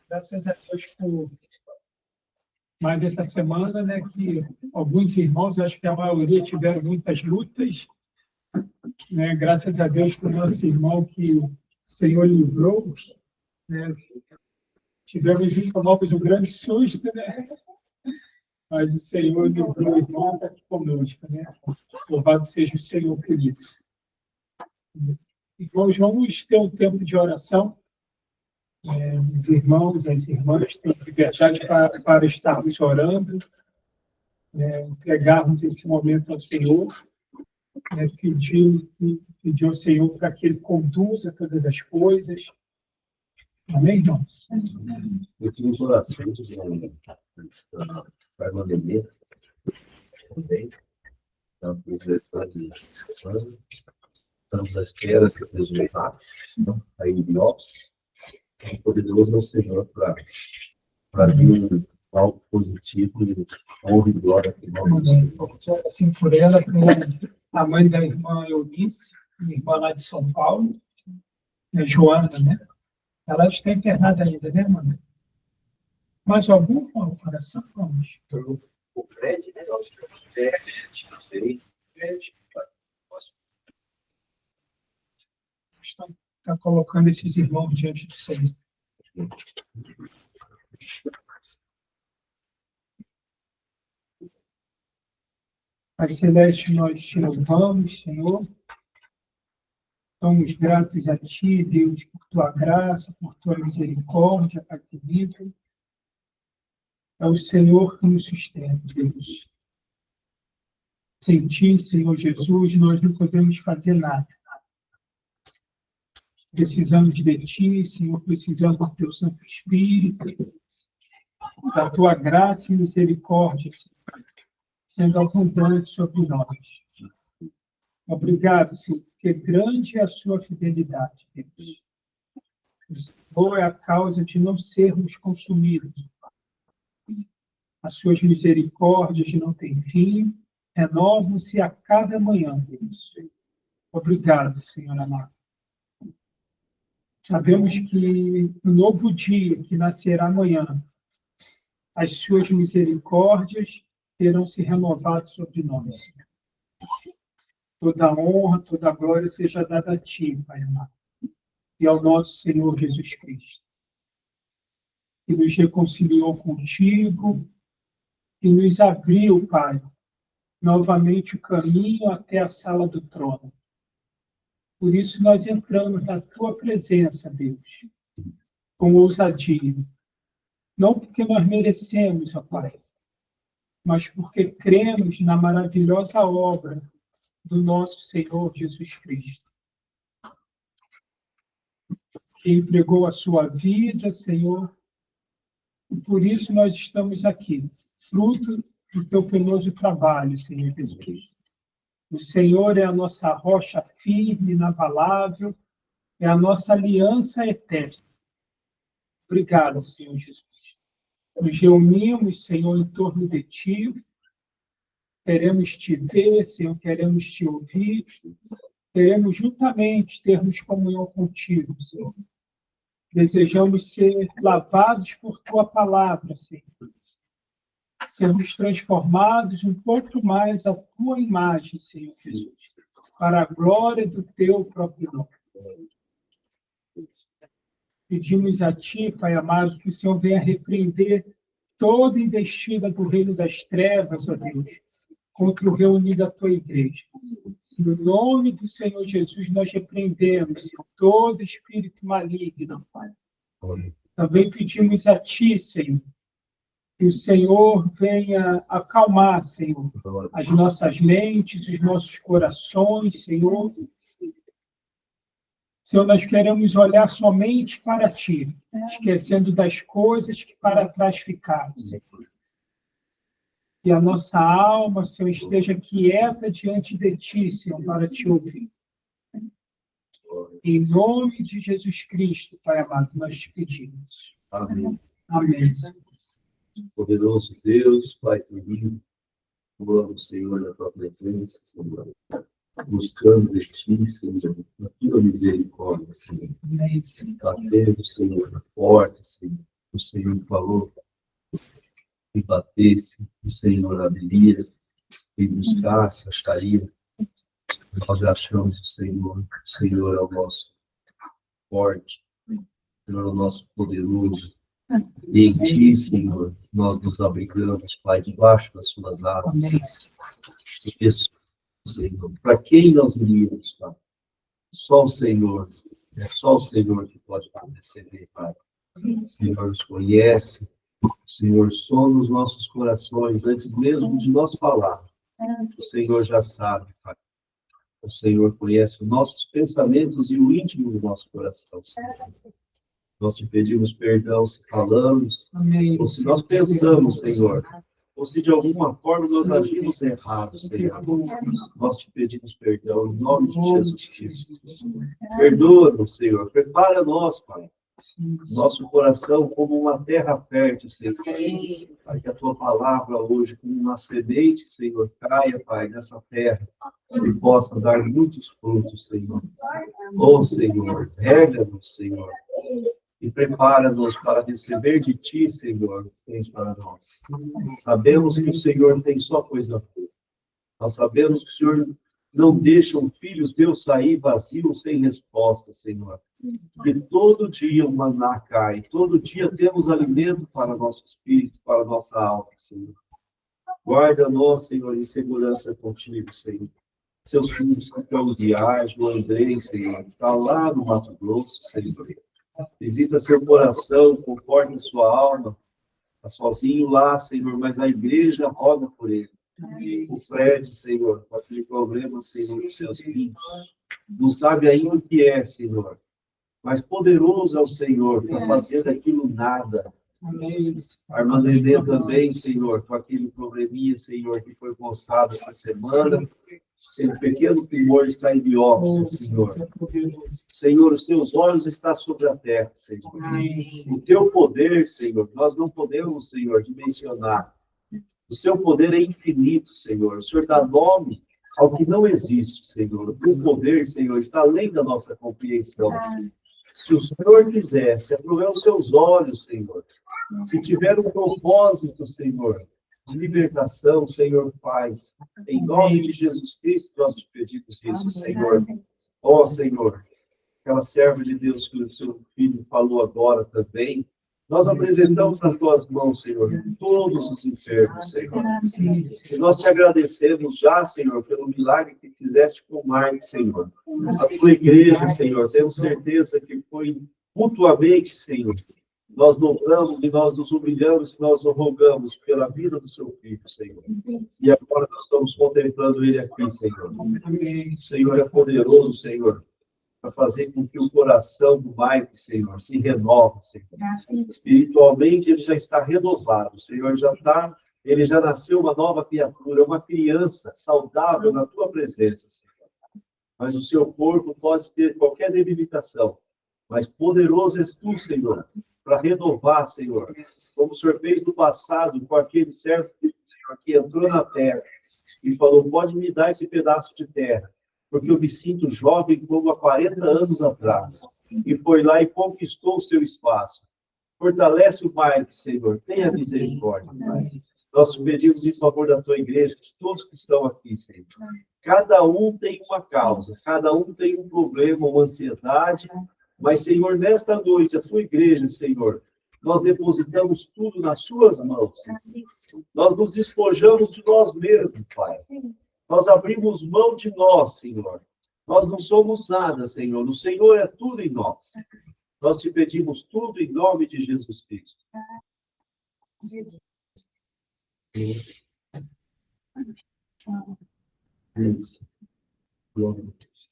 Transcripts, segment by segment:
Graças a Deus por mais essa semana, né, que alguns irmãos, acho que a maioria tiveram muitas lutas, né, graças a Deus por nosso irmão que o Senhor livrou, né, tivemos um grande susto, né, mas o Senhor livrou o irmão está aqui conosco, né, louvado seja o Senhor por isso. Irmãos, vamos ter um tempo de oração. Os irmãos, as irmãs têm liberdade para estarmos orando, entregarmos esse momento ao Senhor, pedir ao Senhor para que Ele conduza todas as coisas. Amém, irmãos? Eu tive orações para uma bebê também, na Universidade de Semana. Estamos à espera do resultado, a biópsia. O poderoso é o Senhor para vir algo positivo e honra e glória para nós. Assim por ela, a mãe da irmã Eunice, irmã lá de São Paulo, a Joana, né? Ela está internada ainda, né, mãe? Mais algum coração? Vamos. O Fred, né? O Fred, não sei. Está colocando esses irmãos diante do Senhor. Pai Celeste, nós te louvamos, Senhor. Somos gratos a Ti, Deus, por Tua graça, por Tua misericórdia, Pai querido. É o Senhor que nos sustenta, Deus. Sem Ti, Senhor Jesus, nós não podemos fazer nada. Precisamos de Ti, Senhor, precisamos do Teu Santo Espírito, da Tua graça e misericórdia, Senhor, sendo abundante sobre nós. Obrigado, Senhor, porque grande é a sua fidelidade, Deus. O Senhor é a causa de não sermos consumidos. As suas misericórdias não têm fim, renovam-se a cada manhã, Deus. Obrigado, Senhor amado. Sabemos que no novo dia que nascerá amanhã, as suas misericórdias terão se renovado sobre nós. Toda a honra, toda a glória seja dada a Ti, Pai amado, e ao nosso Senhor Jesus Cristo, que nos reconciliou contigo e nos abriu, Pai, novamente o caminho até a sala do trono. Por isso nós entramos na Tua presença, Deus, com ousadia. Não porque nós merecemos, ó Pai, mas porque cremos na maravilhosa obra do nosso Senhor Jesus Cristo, que entregou a sua vida, Senhor, e por isso nós estamos aqui, fruto do Teu penoso trabalho, Senhor Jesus. O Senhor é a nossa rocha firme, inabalável, é a nossa aliança eterna. Obrigado, Senhor Jesus. Nos reunimos, Senhor, em torno de Ti. Queremos Te ver, Senhor, queremos Te ouvir. Queremos juntamente termos comunhão contigo, Senhor. Desejamos ser lavados por Tua palavra, Senhor. Sermos transformados um pouco mais à Tua imagem, Senhor Jesus, para a glória do Teu próprio nome. Pedimos a Ti, Pai amado, que o Senhor venha repreender toda investida do reino das trevas, ó Deus, contra o reunido da Tua igreja. No nome do Senhor Jesus, nós repreendemos, Senhor, todo espírito maligno, Pai. Também pedimos a Ti, Senhor, que o Senhor venha acalmar, Senhor, as nossas mentes, os nossos corações, Senhor. Senhor, nós queremos olhar somente para Ti, esquecendo das coisas que para trás ficaram, Senhor. Que a nossa alma, Senhor, esteja quieta diante de Ti, Senhor, para Te ouvir. Em nome de Jesus Cristo, Pai amado, nós te pedimos. Amém. Amém. Poderoso Deus, Pai querido, louvamos o Senhor na Tua presença, Senhor. buscando de ti, Senhor, a tua misericórdia, Senhor. Batendo, Senhor, na porta, Senhor. O Senhor falou que batesse, o Senhor abriria e buscasse, acharia. Nós achamos o Senhor é o nosso forte, o Senhor é o nosso poderoso. E em ti, Senhor, nós nos abrigamos, Pai, debaixo das suas asas. Isso, Senhor. Para quem nós iríamos, Pai? Só o Senhor. É só o Senhor que pode receber, Pai. O Senhor nos conhece. O Senhor sonda os nossos corações antes mesmo de nós falar. O Senhor já sabe, Pai. O Senhor conhece os nossos pensamentos e o íntimo do nosso coração, Senhor. Nós te pedimos perdão se falamos, ou se nós pensamos, Senhor, ou se de alguma forma nós agimos errado, Senhor. Nós te pedimos perdão em nome de Jesus Cristo. Perdoa-nos, Senhor. Prepara-nos, Pai. Nosso coração como uma terra fértil, Senhor. Pai, que a tua palavra hoje, como uma semente, Senhor, caia, Pai, nessa terra e possa dar muitos frutos, Senhor. Oh, Senhor, rega-nos, Senhor. E prepara-nos para receber de ti, Senhor, o que tens para nós. Sabemos que o Senhor tem só coisa boa. Nós sabemos que o Senhor não deixa um filho teu sair vazio, sem resposta, Senhor. Que todo dia o maná cai, todo dia temos alimento para nosso espírito, para nossa alma, Senhor. Guarda-nos, Senhor, em segurança contigo, Senhor. Seus filhos que estão de viagem, o Andrei, Senhor, está lá no Mato Grosso, Senhor. Visita seu coração, conforte a sua alma. Está sozinho lá, Senhor, mas a igreja roga por ele. O Fred, Senhor, com aquele problema, Senhor, dos seus filhos. Não sabe ainda o que é, Senhor. Mas poderoso é o Senhor para fazer daquilo nada. A irmã Nenê também, Senhor, com aquele probleminha, Senhor, que foi mostrado essa semana. Seu pequeno tumor está em biópsia, Senhor. Senhor, os seus olhos estão sobre a terra, Senhor. O teu poder, Senhor, nós não podemos, Senhor, dimensionar. O seu poder é infinito, Senhor. O Senhor dá nome ao que não existe, Senhor. O teu poder, Senhor, está além da nossa compreensão. Se o Senhor quiser, se abrir os seus olhos, Senhor, se tiver um propósito, Senhor, de libertação, Senhor, faz. Em nome de Jesus Cristo, nós te pedimos isso, Senhor. Ó, Senhor, aquela serva de Deus que o seu filho falou agora também, nós apresentamos nas tuas mãos, Senhor, todos os enfermos, Senhor. E nós te agradecemos já, Senhor, pelo milagre que fizeste com o Mike, Senhor. A tua igreja, Senhor, temos certeza que foi mutuamente, Senhor. Nós louvamos e nós nos humilhamos e nós o rogamos pela vida do seu filho, Senhor. E agora nós estamos contemplando ele aqui, Senhor. O Senhor é poderoso, Senhor, para fazer com que o coração do Mike, Senhor, se renove, Senhor. Espiritualmente ele já está renovado, o Senhor ele já nasceu uma nova criatura, uma criança saudável na tua presença, Senhor. Mas o seu corpo pode ter qualquer debilitação, mas poderoso és tu, Senhor, para renovar, Senhor. Como o Senhor fez no passado com aquele servo, Senhor, que entrou na terra e falou, pode me dar esse pedaço de terra, porque eu me sinto jovem como há 40 anos atrás. E foi lá e conquistou o seu espaço. Fortalece o Mike, Senhor. Tenha misericórdia, Pai. Nós pedimos em favor da tua igreja, de todos que estão aqui, Senhor. Cada um tem uma causa, cada um tem um problema, uma ansiedade. Mas, Senhor, nesta noite, a tua igreja, Senhor, nós depositamos tudo nas suas mãos. Senhor. Nós nos despojamos de nós mesmos, Pai. Nós abrimos mão de nós, Senhor. Nós não somos nada, Senhor. O Senhor é tudo em nós. Nós te pedimos tudo em nome de Jesus Cristo. Isso. Glória a Deus.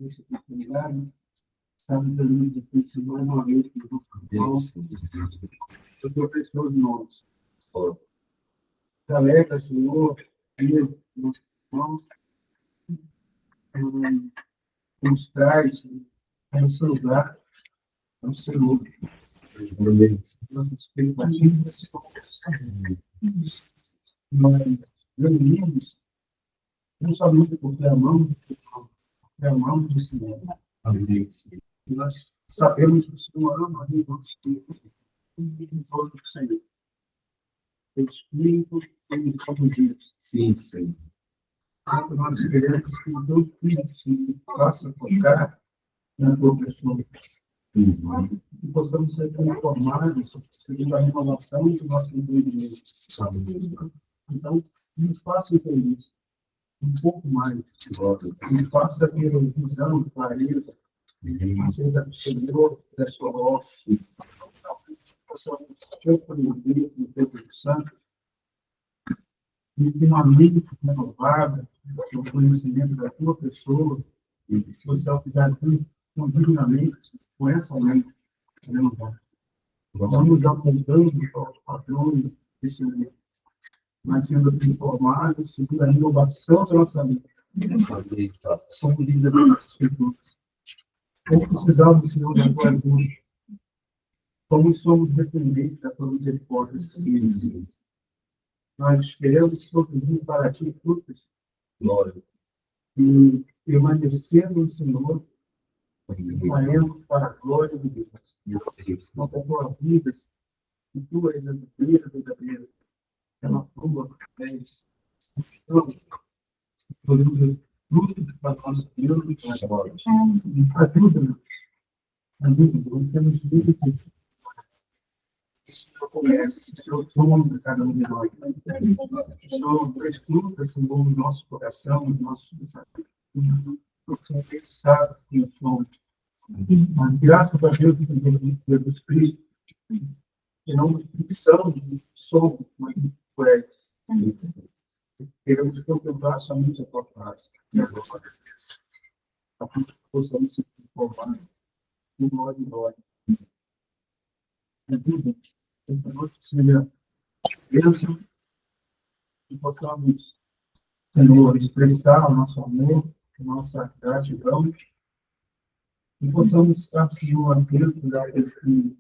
Esse oportunidade, sabe, também difícil mais uma vez que eu estou pessoas novas. Alerta, Senhor, nossos irmãos, nos traz a esse lugar, ao Senhor. Nossas expectativas, nós reunimos, não somente porque amamos o Senhor. Nós sabemos que o Senhor ama a nós, o Senhor. O Espírito tem todos os dias. Sim, sim. Nós queremos que o Deus Espírito faça tocar na tua pessoa. E possamos ser transformados segundo a renovação do nosso entendimento. Então, nos faça entender um pouco mais. Nos faça ter visão, clareza, acerca do Senhor, da sua obra. Possamos compreender no Espírito Santo e ter uma mente renovada, no conhecimento da tua pessoa, e se você fizer continuamente com essa mente renovada. Vamos apontando para os padrões desse mundo, mas sendo transformados segundo a inovação da nossa vida. Como diz as Escrituras. Como precisamos, Senhor, da tua ajuda. Como somos dependentes da tua misericórdia. Nós queremos produzir para ti frutos. E permanecendo no Senhor, traemos para a glória de Deus. Não com tuas vidas, e tu és a verdadeira. Ela prova és. Produz frutos para nós, Deus, ajuda-nos. Ajuda-nos. Temos vidas. Senhor, toma cada um de nós. Senhor, prescruta, Senhor, no nosso coração, no nosso pensamento, porque pensar que somos. Graças a Deus, Jesus Cristo, que não nos fixamos de somos, mas por aí. Queremos contemplar somente a tua face. Para que possamos se transformar em glória e glória. Ajuda-nos. Essa noite seja bênção e possamos, Senhor, expressar o nosso amor, a nossa gratidão e possamos estar, Senhor, atentos daquilo que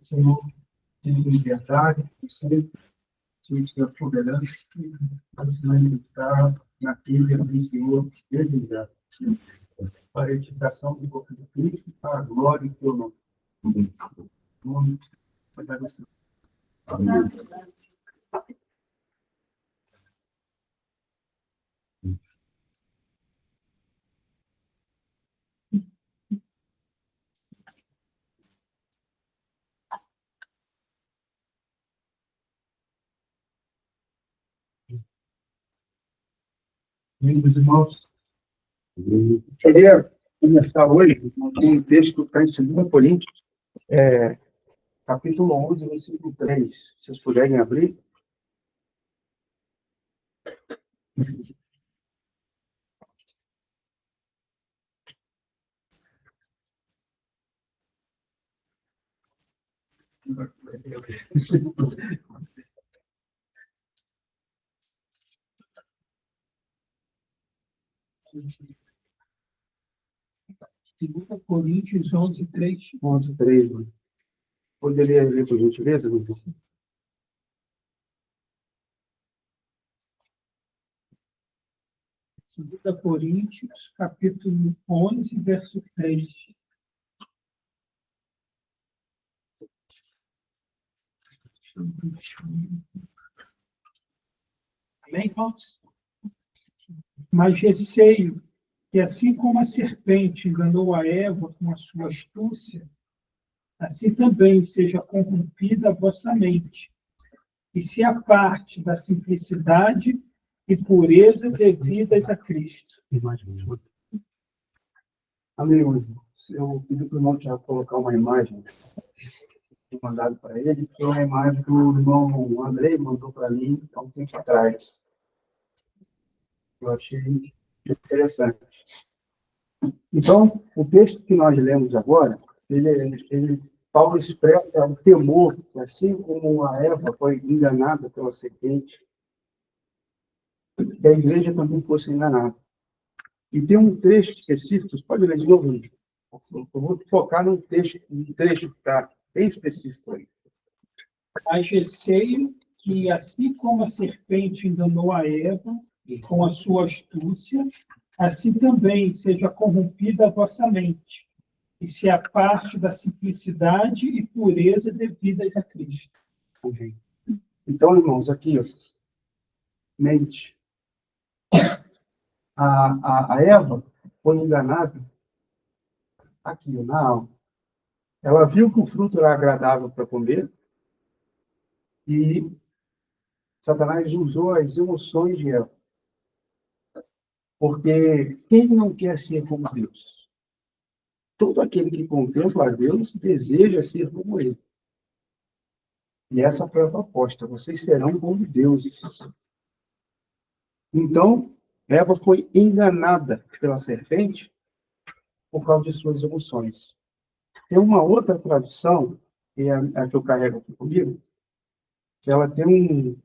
Senhor, tem liberdade, sempre, Senhor, soberano, para se manifestar naquele que o Senhor desejar. Para a edificação do corpo de Cristo, para a glória do teu nome. Amém. Meus irmãos, queria começar hoje com um texto que está em 2 Coríntios, capítulo 11, versículo 3. Se vocês puderem abrir. Segunda Coríntios 11, 3. 11, 3. Poderia ler, por gentileza? Segunda Coríntios, capítulo 11, verso 3. Amém, irmãos? Mas receio que, assim como a serpente enganou a Eva com a sua astúcia, assim também seja corrompida a vossa mente, e se aparte da simplicidade e pureza devidas a Cristo. Amém, irmãos. Eu pedi para o irmão Tiago colocar uma imagem que mandado para ele, que é uma imagem que o irmão Andrei mandou para mim há um tempo atrás. Eu achei interessante. Então, o texto que nós lemos agora, Paulo expressa o temor, que assim como a Eva foi enganada pela serpente, que a igreja também fosse enganada. E tem um trecho específico, você pode ler de novo, Luiz? Eu vou focar num trecho que está bem específico aí. Mas receio que, assim como a serpente enganou a Eva com a sua astúcia, assim também seja corrompida a vossa mente, e se aparte da simplicidade e pureza devidas a Cristo. Ok. Então, irmãos, aqui, ó, mente. A Eva foi enganada aqui, na alma. Ela viu que o fruto era agradável para comer e Satanás usou as emoções de Eva. Porque quem não quer ser como Deus? Todo aquele que contempla a Deus deseja ser como Ele. E essa foi a proposta. Vocês serão como deuses. Então, Eva foi enganada pela serpente por causa de suas emoções. Tem uma outra tradução, que é a que eu carrego aqui comigo, que ela tem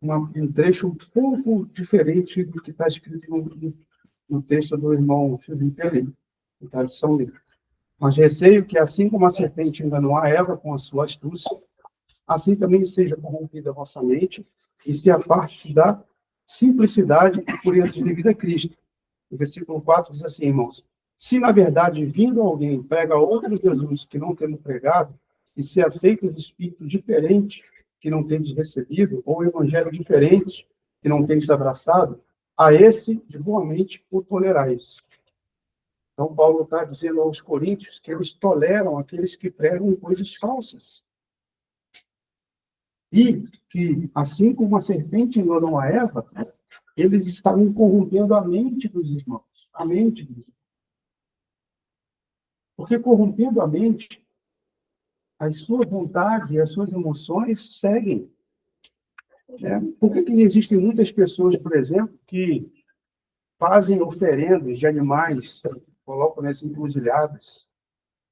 um trecho um pouco diferente do que está escrito no texto do irmão Felipe ali, na tradução dele. Mas receio que, assim como a serpente enganou a Eva com a sua astúcia, assim também seja corrompida a vossa mente e se aparte da simplicidade e pureza devida a Cristo. O versículo 4 diz assim, irmãos: se na verdade vindo alguém prega outro Jesus que não temos pregado, e se aceitas espírito diferente que não tendes recebido, ou evangelho diferente que não tendes abraçado, a esse de boa mente o tolerais. Então, Paulo está dizendo aos coríntios que eles toleram aqueles que pregam coisas falsas. E que, assim como a serpente enganou a Eva, eles estavam corrompendo a mente dos irmãos. A mente dos irmãos. Porque corrompendo a mente, a sua vontade e as suas emoções seguem. Por que existem muitas pessoas, por exemplo, que fazem oferendas de animais, colocam nas encruzilhadas?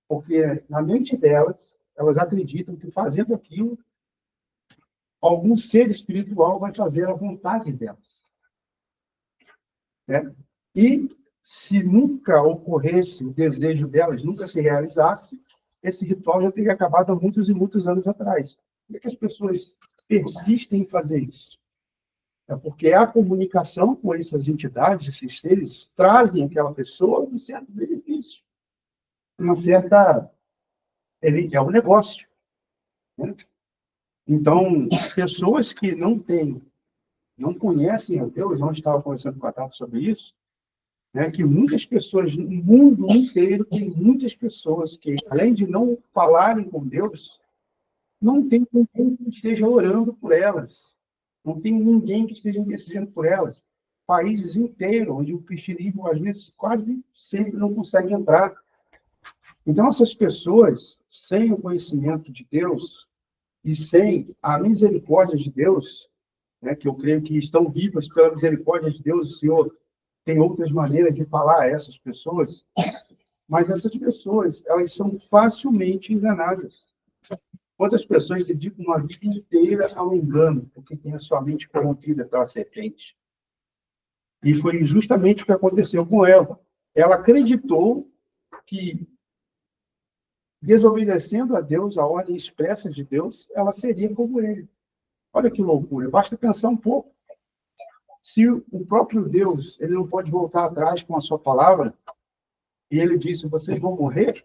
Porque na mente delas, elas acreditam que fazendo aquilo, algum ser espiritual vai fazer a vontade delas. E se nunca ocorresse o desejo delas, nunca se realizasse, esse ritual já teria acabado há muitos e muitos anos atrás. Por que as pessoas persistem em fazer isso? É porque a comunicação com essas entidades, esses seres, trazem àquela pessoa um certo benefício. Uma certa... Ele é um negócio. Né? Então, pessoas que não conhecem a Deus, nós estávamos conversando com a Tata sobre isso, que muitas pessoas no mundo inteiro, tem muitas pessoas que, além de não falarem com Deus, não tem ninguém que esteja orando por elas. Não tem ninguém que esteja intercedendo por elas. Países inteiros, onde o cristianismo, às vezes, quase sempre não consegue entrar. Então, essas pessoas, sem o conhecimento de Deus e sem a misericórdia de Deus, que eu creio que estão vivas pela misericórdia de Deus, o Senhor tem outras maneiras de falar a essas pessoas, mas essas pessoas, elas são facilmente enganadas. Quantas pessoas dedicam uma vida inteira ao engano, porque tem a sua mente corrompida pela serpente? E foi justamente o que aconteceu com Eva. Ela acreditou que, desobedecendo a Deus, a ordem expressa de Deus, ela seria como ele. Olha que loucura, basta pensar um pouco. Se o próprio Deus, ele não pode voltar atrás com a sua palavra, e ele disse, vocês vão morrer,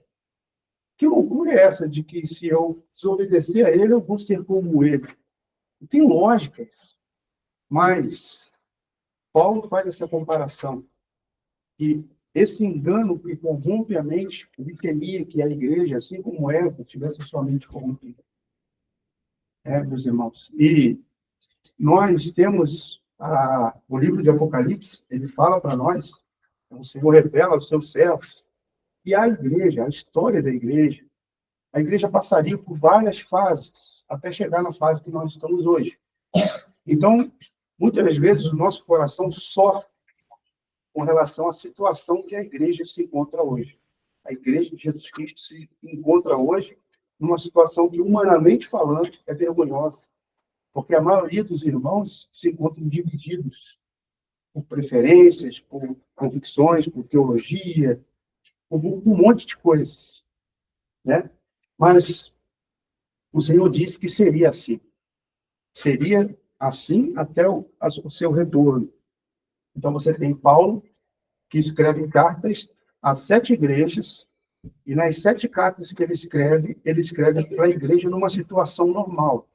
que loucura é essa de que se eu desobedecer a ele, eu vou ser como ele? Não tem lógica isso. Mas Paulo faz essa comparação. E esse engano que corrompe a mente, ele temia que a igreja, assim como Eva, tivesse sua mente corrompida. Meus irmãos. E nós temos o livro de Apocalipse, ele fala para nós, o Senhor revela aos seus servos, e a igreja, a história da igreja, a igreja passaria por várias fases, até chegar na fase que nós estamos hoje. Então, muitas vezes, o nosso coração sofre com relação à situação que a igreja se encontra hoje. A igreja de Jesus Cristo se encontra hoje numa situação que, humanamente falando, é vergonhosa. Porque a maioria dos irmãos se encontram divididos por preferências, por convicções, por teologia, por um monte de coisas, né? Mas o Senhor disse que seria assim. Seria assim até o seu retorno. Então, você tem Paulo, que escreve cartas a 7 igrejas, e nas 7 cartas que ele escreve para a igreja numa situação normal.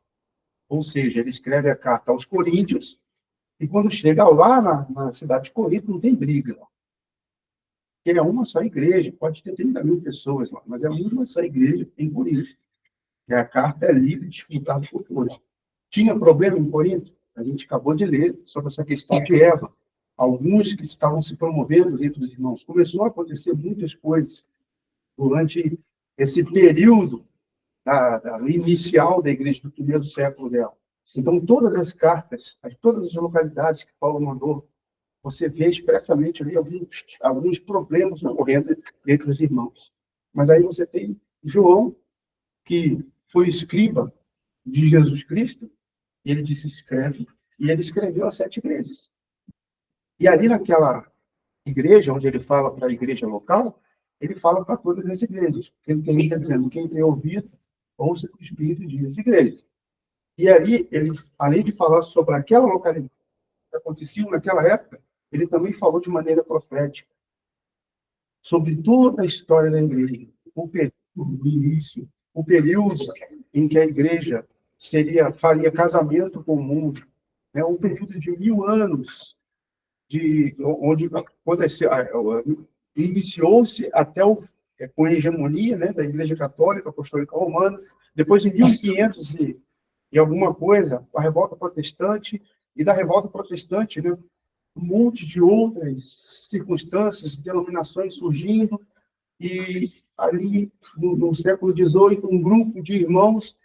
Ou seja, ele escreve a carta aos Coríntios, e quando chega lá na cidade de Corinto, não tem briga. Porque é uma só igreja, pode ter 30 mil pessoas lá, mas é uma só igreja em Corinto. E a carta é livre, disputada por todos. Tinha problema em Corinto? A gente acabou de ler sobre essa questão de Eva. Alguns que estavam se promovendo entre os irmãos. Começou a acontecer muitas coisas durante esse período inicial da igreja, do primeiro século dela. Então, todas as cartas, todas as localidades que Paulo mandou, você vê expressamente ali alguns problemas ocorrendo entre os irmãos. Mas aí você tem João, que foi escriba de Jesus Cristo, e ele disse escreve, e ele escreveu as 7 igrejas. E ali naquela igreja, onde ele fala para a igreja local, ele fala para todas as igrejas. Ele também está dizendo, quem tem ouvido, ouça o que o Espírito diz às igrejas. E ali, ele, além de falar sobre aquela localidade que acontecia naquela época, ele também falou de maneira profética sobre toda a história da igreja, o período do início, o período em que a igreja faria casamento com o mundo, né? Um período de 1000 anos, onde aconteceu, iniciou-se até com a hegemonia, né, da Igreja Católica Apostólica Romana, depois de 1500 e alguma coisa, a revolta protestante, e da revolta protestante, né, um monte de outras circunstâncias, denominações surgindo, e ali, no século XVIII, um grupo de irmãos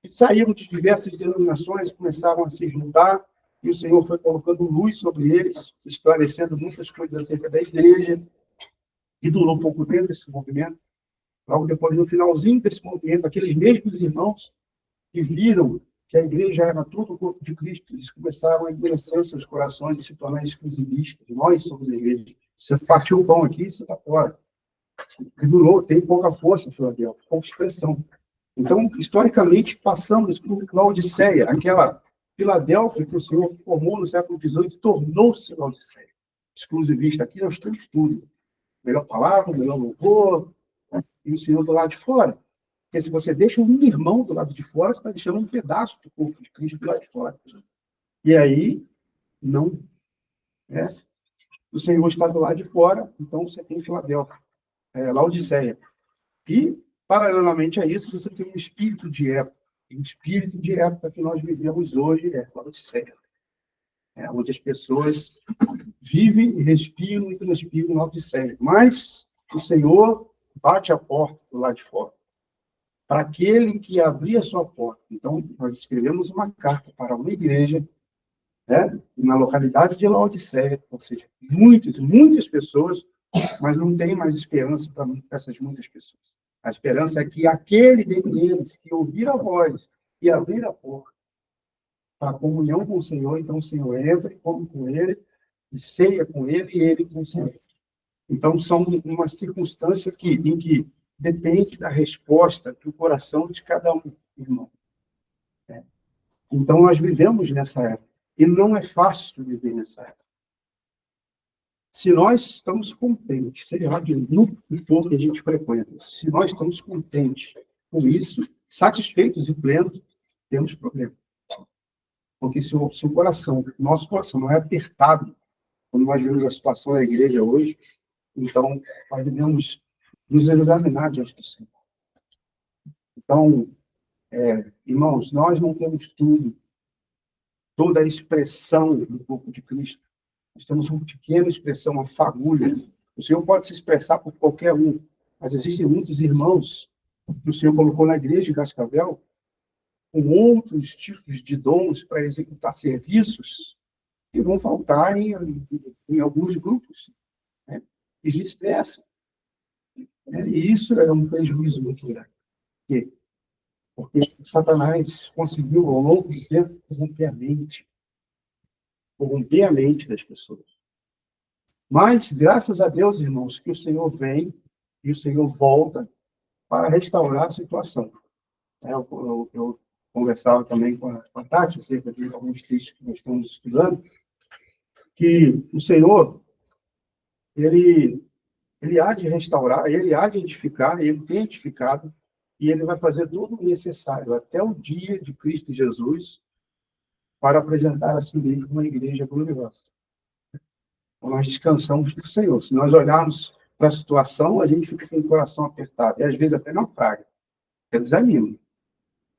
que saíram de diversas denominações, começaram a se juntar, e o Senhor foi colocando luz sobre eles, esclarecendo muitas coisas acerca da igreja, e durou pouco tempo esse movimento. Logo depois, no finalzinho desse movimento, aqueles mesmos irmãos que viram que a igreja era todo o corpo de Cristo, eles começaram a endurecer os seus corações e se tornar exclusivistas. Nós somos a igreja. Você partiu o pão aqui, você está fora. E durou, tem pouca força, Filadélfia, pouca expressão. Então, historicamente, passamos por Laodiceia, aquela Filadélfia que o Senhor formou no século XVIII, tornou-se Laodiceia. Exclusivista, aqui nós temos tudo. Melhor palavra, melhor louvor, né? E o Senhor do lado de fora. Porque se você deixa um irmão do lado de fora, você está deixando um pedaço do corpo de Cristo do lado de fora. E aí, não. Né? O Senhor está do lado de fora, então você tem Filadélfia, Laodiceia. E, paralelamente a isso, você tem um espírito de época. O espírito de época que nós vivemos hoje é Laodiceia. Onde as pessoas vivem, respiram e transpiram Laodiceia. Mas o Senhor bate a porta do lado de fora. Para aquele que abrir a sua porta. Então, nós escrevemos uma carta para uma igreja, né, na localidade de Laodiceia, ou seja, muitas pessoas, mas não tem mais esperança para essas muitas pessoas. A esperança é que aquele dentre eles que ouvir a voz e abrir a porta para a comunhão com o Senhor, então o Senhor entra e come com ele, e ceia com ele, e ele com o Senhor. Então, são uma circunstância em que depende da resposta do coração de cada um, irmão. Então, nós vivemos nessa época. E não é fácil viver nessa época. Se nós estamos contentes, seja lá no pouco que a gente frequenta, se nós estamos contentes com isso, satisfeitos e plenos, temos problema. Porque se o coração, nosso coração não é apertado, quando nós vemos a situação da igreja hoje, então nós devemos nos examinar diante do Senhor. Então, irmãos, nós não temos tudo, toda a expressão do corpo de Cristo. Nós temos uma pequena expressão, uma fagulha. O Senhor pode se expressar por qualquer um, mas existem muitos irmãos que o Senhor colocou na igreja de Cascavel com outros tipos de dons para executar serviços que vão faltar em alguns grupos, né? E vice-versa. E isso é um prejuízo muito grande. Porque Porque Satanás conseguiu, ao longo do tempo, corromper a mente das pessoas. Mas, graças a Deus, irmãos, que o Senhor vem e o Senhor volta para restaurar a situação. Eu conversava também com a Tati acerca de alguns textos que nós estamos estudando, que o Senhor, ele há de restaurar, ele há de edificar, ele tem edificado, e ele vai fazer tudo o necessário até o dia de Cristo Jesus para apresentar a si mesmo uma igreja gloriosa. Então, nós descansamos do Senhor. Se nós olharmos para a situação, a gente fica com o coração apertado, e às vezes até naufraga, até desanima.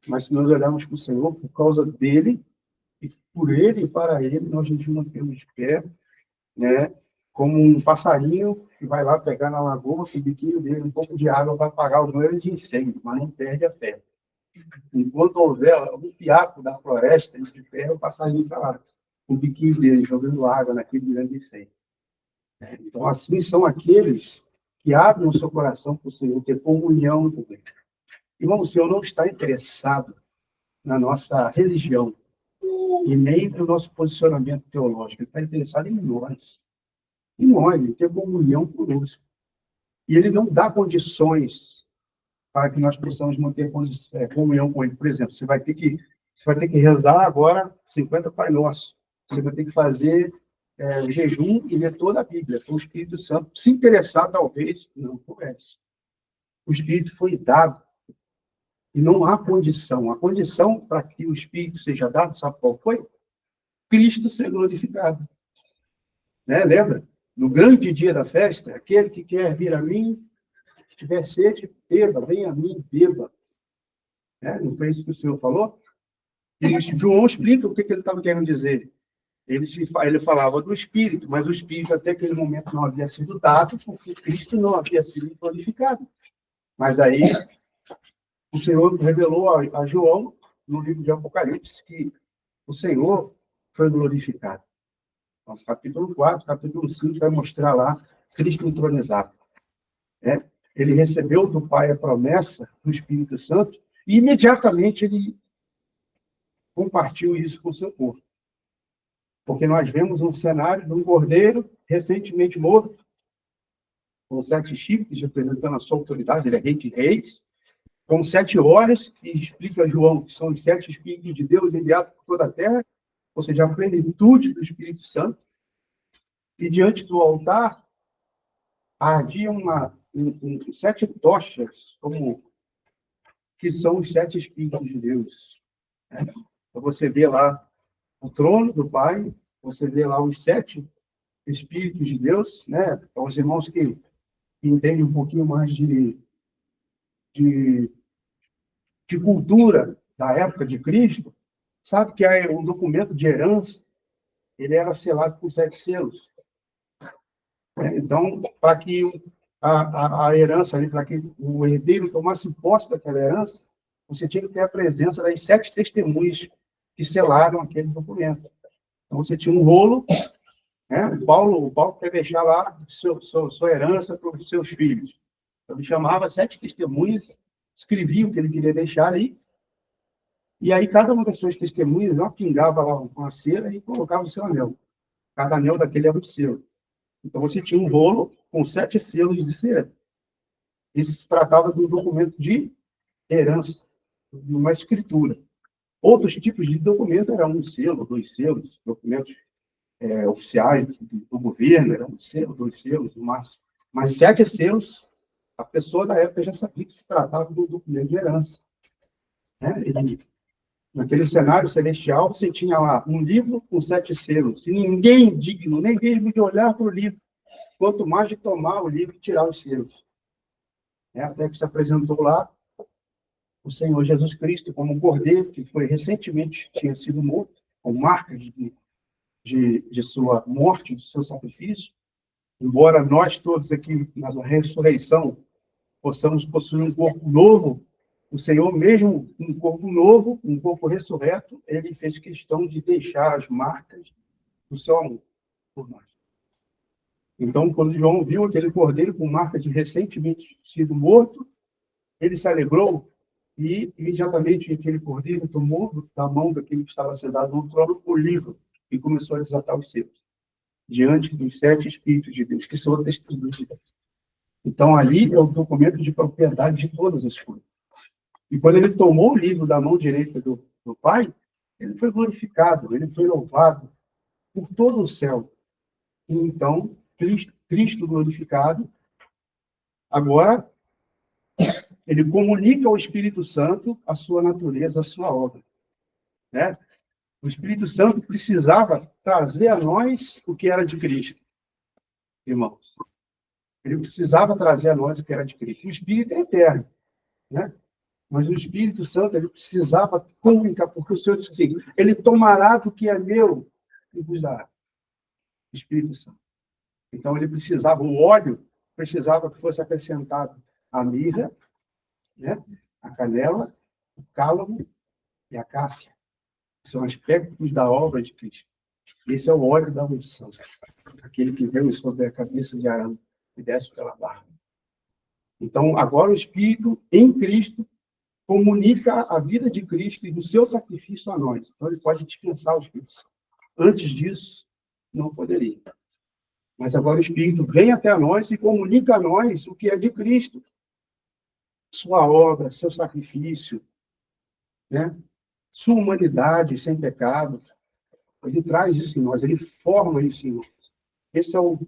Mas se nós olharmos para o Senhor, por causa dele, e por ele e para ele, nós nos mantemos de pé, né? Como um passarinho que vai lá pegar na lagoa, com o biquinho dele, um pouco de água para apagar os noios de incêndio, mas não perde a fé. Enquanto houver um fiapo da floresta de pé, o passarinho está lá, com o biquinho dele, jogando água naquele grande incêndio. Então, assim são aqueles que abrem o seu coração para o Senhor, ter comunhão com ele. Irmão, o Senhor não está interessado na nossa religião e nem no nosso posicionamento teológico. Ele está interessado em nós, em ter comunhão conosco. E ele não dá condições para que nós possamos manter comunhão com ele. Por exemplo, você vai ter que rezar agora 50 Pai Nosso. Você vai ter que fazer jejum e ler toda a Bíblia. O Espírito Santo, se interessar, talvez, não conhece. O Espírito foi dado. E não há condição. A condição para que o Espírito seja dado, sabe qual foi? Cristo ser glorificado. Né? Lembra? No grande dia da festa, aquele que quer vir a mim, se tiver sede, beba, venha a mim, beba. Né? Não foi isso que o Senhor falou? E João explica o que ele estava querendo dizer. Ele falava do Espírito, mas o Espírito até aquele momento não havia sido dado, porque Cristo não havia sido glorificado. Mas aí o Senhor revelou a João, no livro de Apocalipse, que o Senhor foi glorificado. Então, capítulo 4, capítulo 5, vai mostrar lá Cristo entronizado. Ele recebeu do Pai a promessa do Espírito Santo e imediatamente ele compartilhou isso com o seu corpo. Porque nós vemos um cenário de um cordeiro recentemente morto, com 7 chifres, representando a sua autoridade, ele é rei de reis, com 7 olhos, que explica João, que são os 7 Espíritos de Deus enviados por toda a terra, ou seja, a plenitude do Espírito Santo. E diante do altar, ardiam 7 tochas, que são os 7 Espíritos de Deus. Então, você vê lá o trono do Pai, você vê lá os 7 Espíritos de Deus, né? Para os irmãos que entendem um pouquinho mais de cultura da época de Cristo, sabe que o documento de herança, ele era selado com 7 selos. Então, para que a herança, para que o herdeiro tomasse posse daquela herança, você tinha que ter a presença das 7 testemunhas que selaram aquele documento. Então, você tinha um rolo, né? O Paulo quer deixar lá sua herança para os seus filhos. Então, ele chamava 7 testemunhas, escrevia o que ele queria deixar aí, e aí cada uma das suas testemunhas pingava lá uma cera e colocava o seu anel. Cada anel daquele era um selo. Então, você tinha um rolo com 7 selos de cera. Isso se tratava de um documento de herança, de uma escritura. Outros tipos de documento eram 1 selo, 2 selos, documentos oficiais do governo, eram 1 selo, 2 selos, no máximo. Mas 7 selos, a pessoa da época já sabia que se tratava de um documento de herança. Naquele cenário celestial, você tinha lá um livro com 7 selos. E ninguém digno, nem mesmo de olhar para o livro, quanto mais de tomar o livro e tirar os selos. Até que se apresentou lá o Senhor Jesus Cristo como um cordeiro que foi recentemente, tinha sido morto, com marcas de sua morte, do seu sacrifício. Embora nós todos aqui, na ressurreição, possamos possuir um corpo novo, o Senhor mesmo, um corpo novo, um corpo ressurreto, ele fez questão de deixar as marcas do seu amor por nós. Então, quando João viu aquele cordeiro com marca de recentemente sido morto, ele se alegrou E, imediatamente, aquele cordeiro tomou da mão daquele que estava sentado no trono o livro e começou a desatar os selos, diante dos 7 Espíritos de Deus, que são testemunhas de Deus. Então, ali é o documento de propriedade de todas as coisas. E quando ele tomou o livro da mão direita do Pai, ele foi glorificado, ele foi louvado por todo o céu. E então, Cristo glorificado, agora, ele comunica ao Espírito Santo a sua natureza, a sua obra. Né? O Espírito Santo precisava trazer a nós o que era de Cristo, irmãos. Ele precisava trazer a nós o que era de Cristo. O Espírito é eterno, né? Mas o Espírito Santo, ele precisava comunicar, porque o Senhor disse assim, ele tomará do que é meu e vos dará. O Espírito Santo. Então, ele precisava, o óleo precisava que fosse acrescentado a mirra, né? A canela, o cálamo e a cássia. São aspectos da obra de Cristo. Esse é o óleo da unção. Aquele que veio sobre a cabeça de Arão e desce pela barba. Então, agora o Espírito, em Cristo, comunica a vida de Cristo e do seu sacrifício a nós. Então, ele pode dispensar o Espírito Santo. Antes disso, não poderia. Mas agora o Espírito vem até nós e comunica a nós o que é de Cristo. Sua obra, seu sacrifício, né? Sua humanidade sem pecado. Ele traz isso em nós, ele forma isso em nós. Esse é o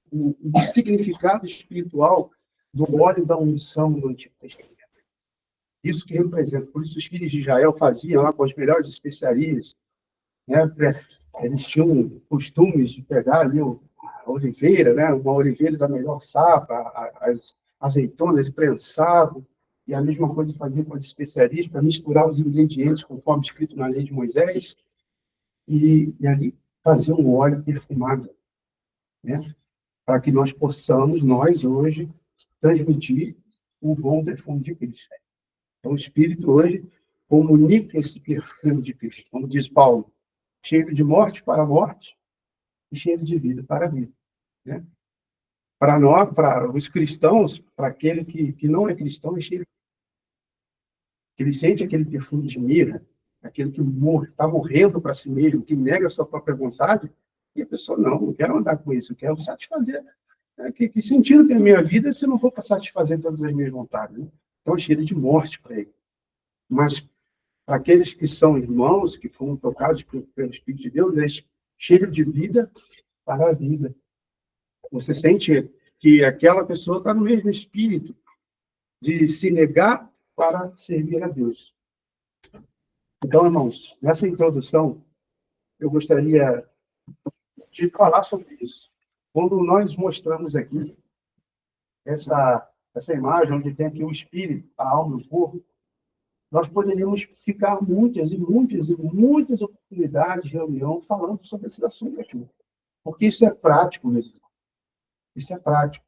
significado espiritual do óleo da unção do Antigo Testamento. Isso que representa. Por isso os filhos de Israel faziam lá com as melhores especiarias. Né? Eles tinham costumes de pegar ali a oliveira, né? Uma oliveira da melhor safra, as azeitonas, e prensavam. E a mesma coisa faziam com as especiarias para misturar os ingredientes conforme escrito na lei de Moisés. E ali faziam um óleo perfumado, né? Para que nós possamos, nós hoje, transmitir o bom perfume de Cristo. Então, o Espírito hoje comunica esse perfume de Cristo. Como diz Paulo, cheiro de morte para a morte e cheiro de vida para a vida. Né? Para nós, para os cristãos, para aquele que não é cristão, é cheiro. Ele sente aquele perfume de mirra, aquele que está morrendo para si mesmo, que nega a sua própria vontade, e a pessoa, não quero andar com isso, eu quero satisfazer. Que sentido tem a minha vida se eu não for para satisfazer todas as minhas vontades? Né? Então, é cheiro de morte para ele. Mas, para aqueles que são irmãos, que foram tocados pelo Espírito de Deus, é cheiro de vida para a vida. Você sente que aquela pessoa está no mesmo espírito de se negar para servir a Deus. Então, irmãos, nessa introdução, eu gostaria de falar sobre isso. Quando nós mostramos aqui essa imagem, onde tem aqui o espírito, a alma e o corpo, nós poderíamos ficar muitas oportunidades de reunião falando sobre esse assunto aqui. Porque isso é prático mesmo. Isso é prático.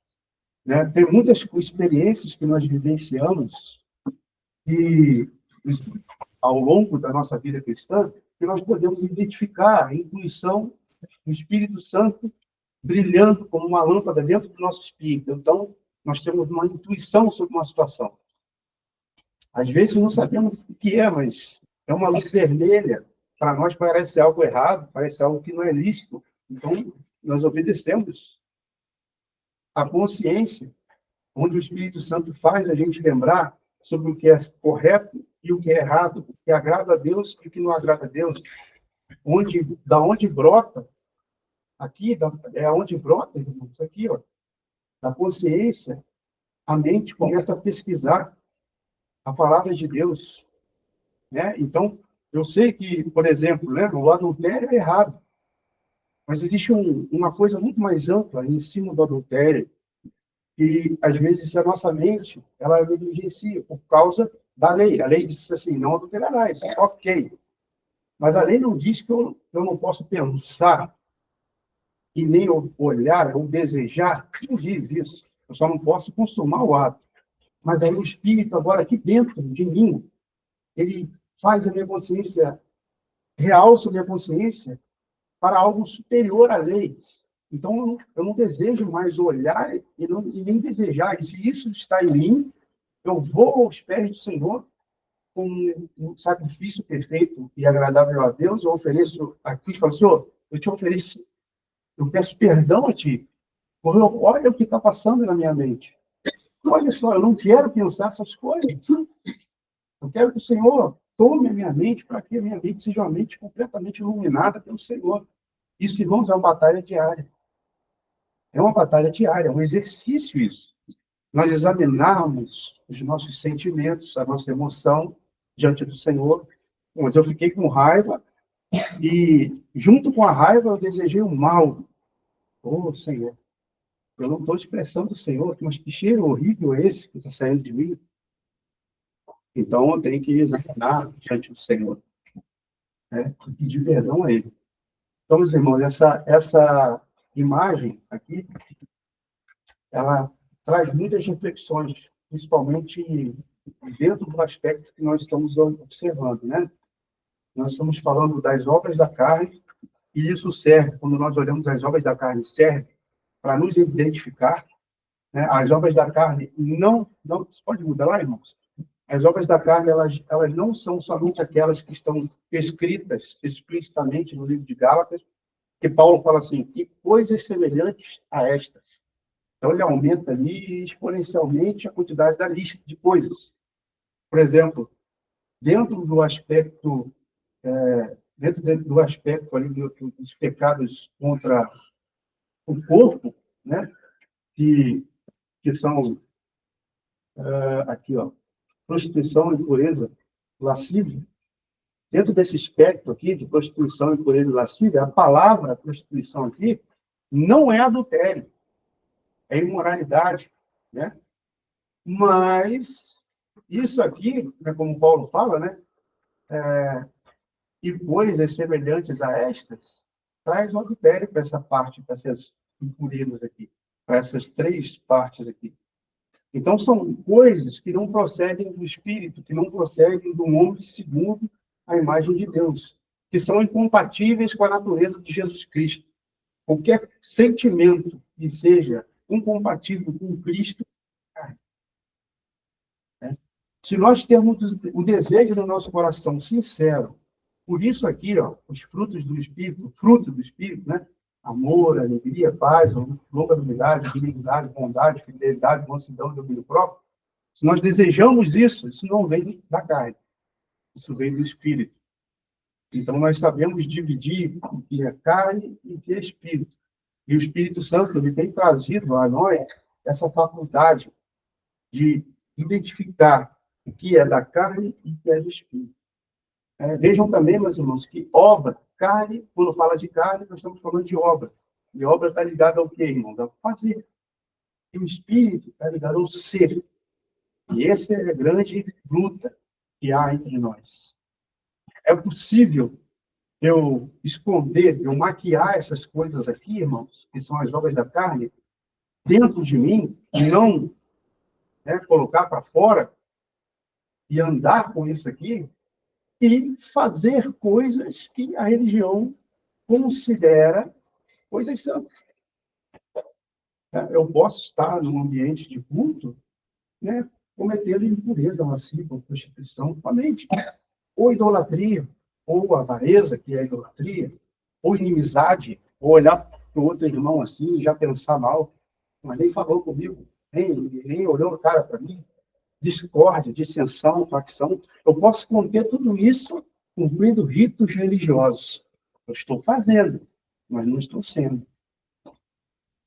Né? Tem muitas experiências que nós vivenciamos e ao longo da nossa vida cristã, que nós podemos identificar a intuição do Espírito Santo brilhando como uma lâmpada dentro do nosso espírito. Então, nós temos uma intuição sobre uma situação. Às vezes não sabemos o que é, mas é uma luz vermelha. Para nós parece algo errado, parece algo que não é lícito. Então, nós obedecemos. A consciência, onde o Espírito Santo faz a gente lembrar sobre o que é correto e o que é errado, o que agrada a Deus e o que não agrada a Deus. Da onde brota, aqui, é onde brota, irmãos, aqui, ó, da consciência, a mente começa a pesquisar a palavra de Deus. Né? Então, eu sei que, por exemplo, né, o adultério é errado, mas existe uma coisa muito mais ampla em cima do adultério, que, às vezes, a nossa mente, ela negligencia por causa da lei. A lei diz assim, não adulterarás. Ok. Mas a lei não diz que eu não posso pensar e nem olhar ou desejar. Não diz isso. Eu só não posso consumar o ato. Mas aí o Espírito, agora aqui dentro de mim, ele faz a minha consciência, realça a minha consciência para algo superior à lei. Então, eu não desejo mais olhar e nem desejar. E se isso está em mim, eu vou aos pés do Senhor um sacrifício perfeito e agradável a Deus, eu ofereço aqui e falo, Senhor, eu te ofereço, eu peço perdão a ti, porque olha o que está passando na minha mente. Olha só, eu não quero pensar essas coisas. Eu quero que o Senhor tome a minha mente para que a minha mente seja uma mente completamente iluminada pelo Senhor. Isso, irmãos, é uma batalha diária. É uma batalha diária, é um exercício isso. Nós examinarmos os nossos sentimentos, a nossa emoção diante do Senhor. Mas eu fiquei com raiva e, junto com a raiva, eu desejei o mal. Oh, Senhor, eu não estou expressando o Senhor, mas que cheiro horrível é esse que está saindo de mim? Então, eu tenho que examinar diante do Senhor, né? E pedir perdão a Ele. Então, meus irmãos, essa imagem aqui, ela traz muitas reflexões, principalmente dentro do aspecto que nós estamos observando, né? Nós estamos falando das obras da carne, e isso serve, quando nós olhamos as obras da carne, serve para nos identificar, né? As obras da carne não, você pode mudar lá, irmãos? As obras da carne, elas não são somente aquelas que estão escritas explicitamente no livro de Gálatas, que Paulo fala assim, e coisas semelhantes a estas. Então, ele aumenta ali exponencialmente a quantidade da lista de coisas. Por exemplo, dentro do aspecto ali dos pecados contra o corpo, né, que são aqui, ó, prostituição, impureza, lascívia. Dentro desse espectro aqui de prostituição, impureza e lascívia, a palavra prostituição aqui não é adultério, é imoralidade, né? Mas isso aqui, né, como Paulo fala, né, e coisas semelhantes a estas, traz um adultério para essa parte, para essas impurezas aqui, para essas três partes aqui. Então, são coisas que não procedem do Espírito, que não procedem do homem segundo a imagem de Deus, que são incompatíveis com a natureza de Jesus Cristo. Qualquer sentimento que seja incompatível com Cristo, né? Se nós temos o desejo no nosso coração sincero, por isso aqui, ó, os frutos do Espírito, fruto do Espírito, né? Amor, alegria, paz, longanimidade, benignidade, bondade, fidelidade, mansidão e domínio próprio. Se nós desejamos isso, isso não vem da carne, isso vem do Espírito. Então, nós sabemos dividir o que é carne e o que é Espírito. E o Espírito Santo, ele tem trazido a nós essa faculdade de identificar o que é da carne e o que é do Espírito. Vejam também, meus irmãos, que obra, carne, quando fala de carne, nós estamos falando de obra. E obra está ligada ao quê, irmãos? Ao fazer. E o Espírito está ligado ao ser. E essa é a grande luta que há entre nós. É possível eu esconder, eu maquiar essas coisas aqui, irmãos, que são as obras da carne, dentro de mim, e não, né, colocar para fora e andar com isso aqui, e fazer coisas que a religião considera coisas santas. Eu posso estar num ambiente de culto, né, cometendo impureza, lascívia, prostituição com a mente, ou idolatria, ou avareza, que é a idolatria, ou inimizade, ou olhar para o outro irmão assim e já pensar mal, mas nem falou comigo, nem olhou no cara para mim, discórdia, dissensão, facção. Eu posso conter tudo isso cumprindo ritos religiosos. Eu estou fazendo, mas não estou sendo.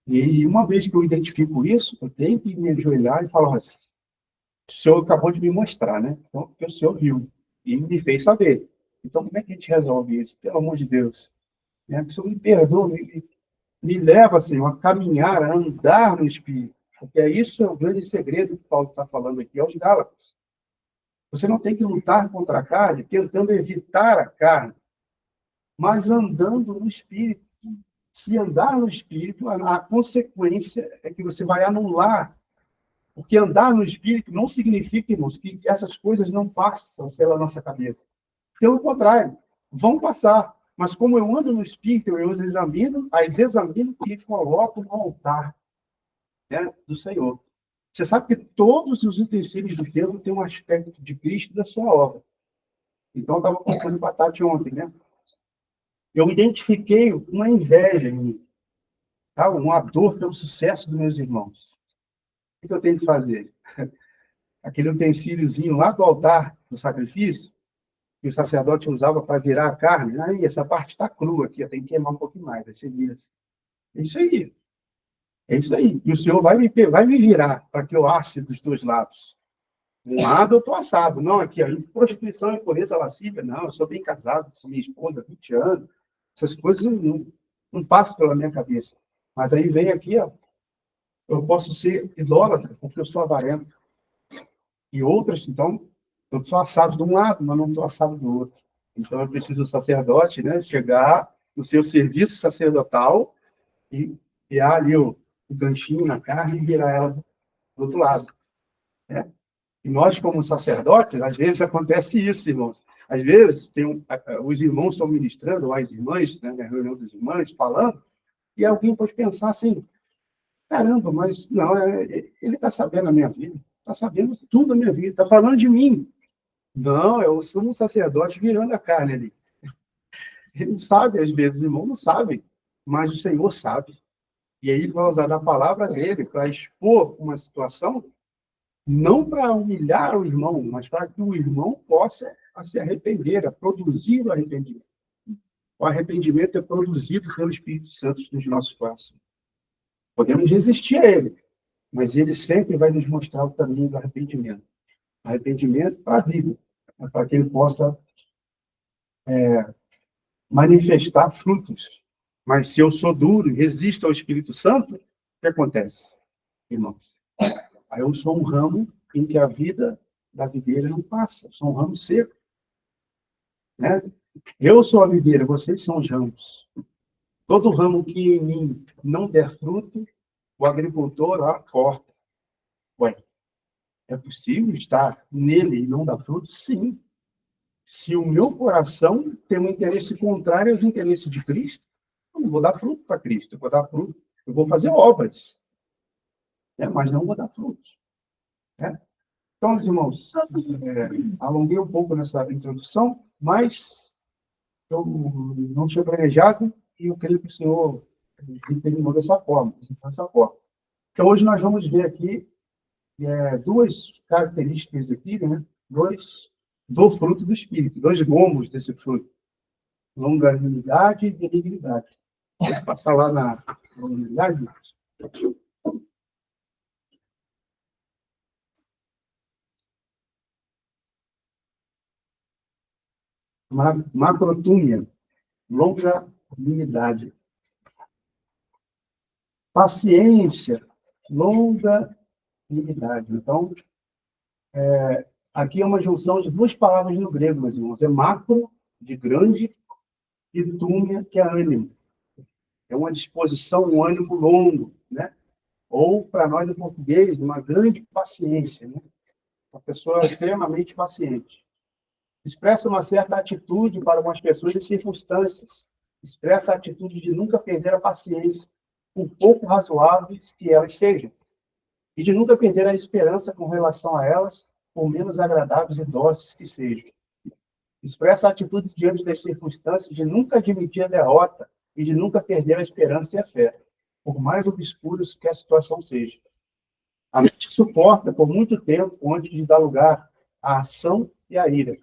E uma vez que eu identifico isso, eu tenho que me ajoelhar e falar assim, o senhor acabou de me mostrar, né? Então, porque o senhor viu e me fez saber. Então, como é que a gente resolve isso? Pelo amor de Deus. Que o senhor me perdoa, me leva, Senhor, a caminhar, a andar no Espírito. Porque isso é o grande segredo que Paulo está falando aqui aos Gálatas. Você não tem que lutar contra a carne, tentando evitar a carne, mas andando no Espírito. Se andar no Espírito, a consequência é que você vai anular. Porque andar no Espírito não significa, irmãos, que essas coisas não passam pela nossa cabeça. Pelo contrário, vão passar. Mas como eu ando no Espírito, eu as examino e coloco no altar, né, do Senhor. Você sabe que todos os utensílios do templo têm um aspecto de Cristo e da sua obra. Então, eu estava conversando com a Tati ontem, né? Eu identifiquei uma inveja em mim, tá? Uma dor pelo sucesso dos meus irmãos. O que eu tenho que fazer? Aquele utensíliozinho lá do altar do sacrifício, que o sacerdote usava para virar a carne, aí essa parte está crua aqui, eu tenho que queimar um pouquinho mais, vai ser isso. É isso aí. É isso aí. E o Senhor vai me virar para que eu asse dos dois lados. Um lado eu estou assado. Não, aqui, ó, prostituição, impureza, lascívia. Não, eu sou bem casado com minha esposa há 20 anos. Essas coisas não passam pela minha cabeça. Mas aí vem aqui, ó, eu posso ser idólatra, porque eu sou avarento. E outras, então, eu sou assado de um lado, mas não estou assado do outro. Então, eu preciso do sacerdote, né, chegar no seu serviço sacerdotal e criar ali o ganchinho na carne e virar ela do outro lado. Né? E nós, como sacerdotes, às vezes acontece isso, irmãos. Às vezes, os irmãos estão ministrando, ou as irmãs, né, na reunião das irmãs, falando, e alguém pode pensar assim, caramba, mas não, ele está sabendo a minha vida, está sabendo tudo a minha vida, está falando de mim. Não, eu sou um sacerdote virando a carne ali. Ele não sabe, às vezes, os irmãos não sabem, mas o Senhor sabe. E aí ele vai usar da palavra dele para expor uma situação, não para humilhar o irmão, mas para que o irmão possa se arrepender, a produzir o arrependimento. O arrependimento é produzido pelo Espírito Santo nos nossos corações. Podemos resistir a ele, mas ele sempre vai nos mostrar o caminho do arrependimento. Arrependimento para a vida, para que ele possa manifestar frutos. Mas se eu sou duro e resisto ao Espírito Santo, o que acontece, irmãos? Aí eu sou um ramo em que a vida da videira não passa. Eu sou um ramo seco. Né? Eu sou a videira, vocês são os ramos. Todo ramo que em mim não der fruto, o agricultor corta. Ué, é possível estar nele e não dar fruto? Sim. Se o meu coração tem um interesse contrário aos interesses de Cristo, eu não vou dar fruto para Cristo. Eu vou dar fruto, eu vou fazer obras, né? Mas não vou dar frutos. Né? Então, meus irmãos, alonguei um pouco nessa introdução, mas eu não tinha planejado e eu creio que o Senhor terminou dessa forma. Então, hoje nós vamos ver aqui duas características aqui, né? Do fruto do Espírito, dois gomos desse fruto. Longanimidade e benignidade. Vou passar lá na longanimidade. Macrotúmia, longanimidade. Paciência, longanimidade. Então, aqui é uma junção de duas palavras no grego, meus irmãos. É macro, de grande, e túmia, que é ânimo. É uma disposição, um ânimo longo, né? Ou, para nós, em português, uma grande paciência, né? Uma pessoa extremamente paciente. Expressa uma certa atitude para algumas pessoas e circunstâncias. Expressa a atitude de nunca perder a paciência, por pouco razoáveis que elas sejam, e de nunca perder a esperança com relação a elas, por menos agradáveis e dóceis que sejam. Expressa a atitude diante das circunstâncias de nunca admitir a derrota e de nunca perder a esperança e a fé, por mais obscuros que a situação seja. A mente suporta por muito tempo antes de dar lugar à ação e à ira.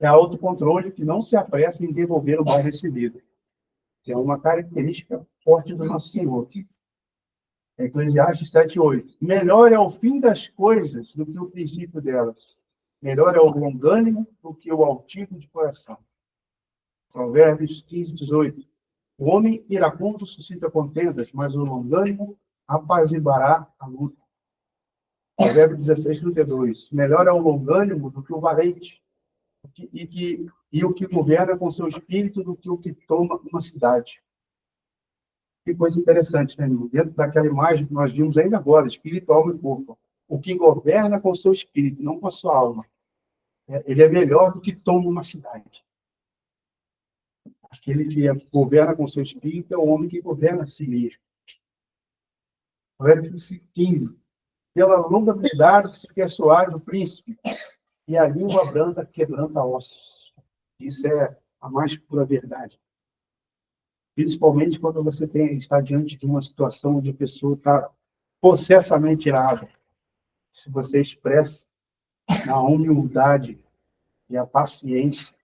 É autocontrole que não se apressa em devolver o mal recebido. É uma característica forte do nosso Senhor. Eclesiastes 7:8. Melhor é o fim das coisas do que o princípio delas. Melhor é o longânimo do que o altivo de coração. Provérbios 15:18. O homem iracundo suscita contendas, mas o longânimo apaziguará a luta. Provérbios 16:32. Melhor é o longânimo do que o valente, e o que governa com seu espírito do que o que toma uma cidade. Que coisa interessante, né, irmão? Dentro daquela imagem que nós vimos ainda agora, espírito, alma e corpo. O que governa com seu espírito, não com a sua alma. Ele é melhor do que toma uma cidade. Aquele que governa com seu espírito é o homem que governa a si mesmo. Provérbios 15. Pela longanimidade se quer suave o príncipe, e a língua branda quebranta ossos. Isso é a mais pura verdade. Principalmente quando você está diante de uma situação onde a pessoa está possessamente irada. Se você expressa a humildade e a paciência,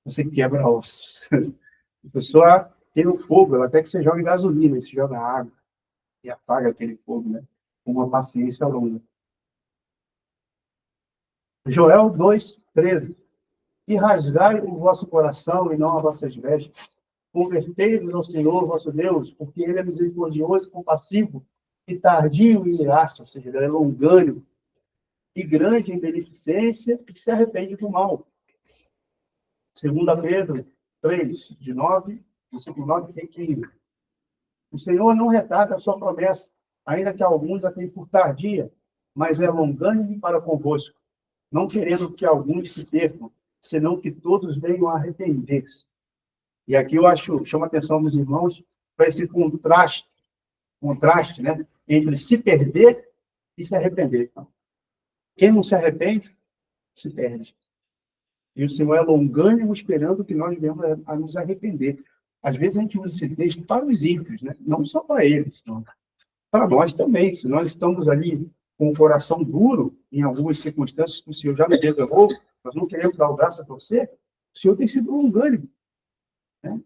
você quebra ossos. A pessoa tem o fogo, ela até que você joga gasolina, você joga água e apaga aquele fogo, né? Com uma paciência longa. Joel 2:13. E rasgai o vosso coração e não as vossas vestes. Convertei-vos ao Senhor, vosso Deus, porque Ele é misericordioso e compassivo, e tardio em irar-se, ou seja, Ele é longânimo, e grande em beneficência, e se arrepende do mal. 2 Pedro 3, de 9, versículo 9 e 15. O Senhor não retarda a sua promessa, ainda que alguns a tenham por tardia, mas é longânimo para convosco, não querendo que alguns se percam, senão que todos venham a arrepender-se. E aqui eu chamo a atenção dos irmãos para esse contraste, né, entre se perder e se arrepender. Quem não se arrepende, se perde. E o Senhor é longânimo, esperando que nós venhamos a nos arrepender. Às vezes a gente usa esse texto para os ímpios, né? Não só para eles, não. Para nós também. Se nós estamos ali com o coração duro, em algumas circunstâncias que o Senhor já nos revelou, nós não queremos dar o braço a torcer, o Senhor tem sido longânimo, né?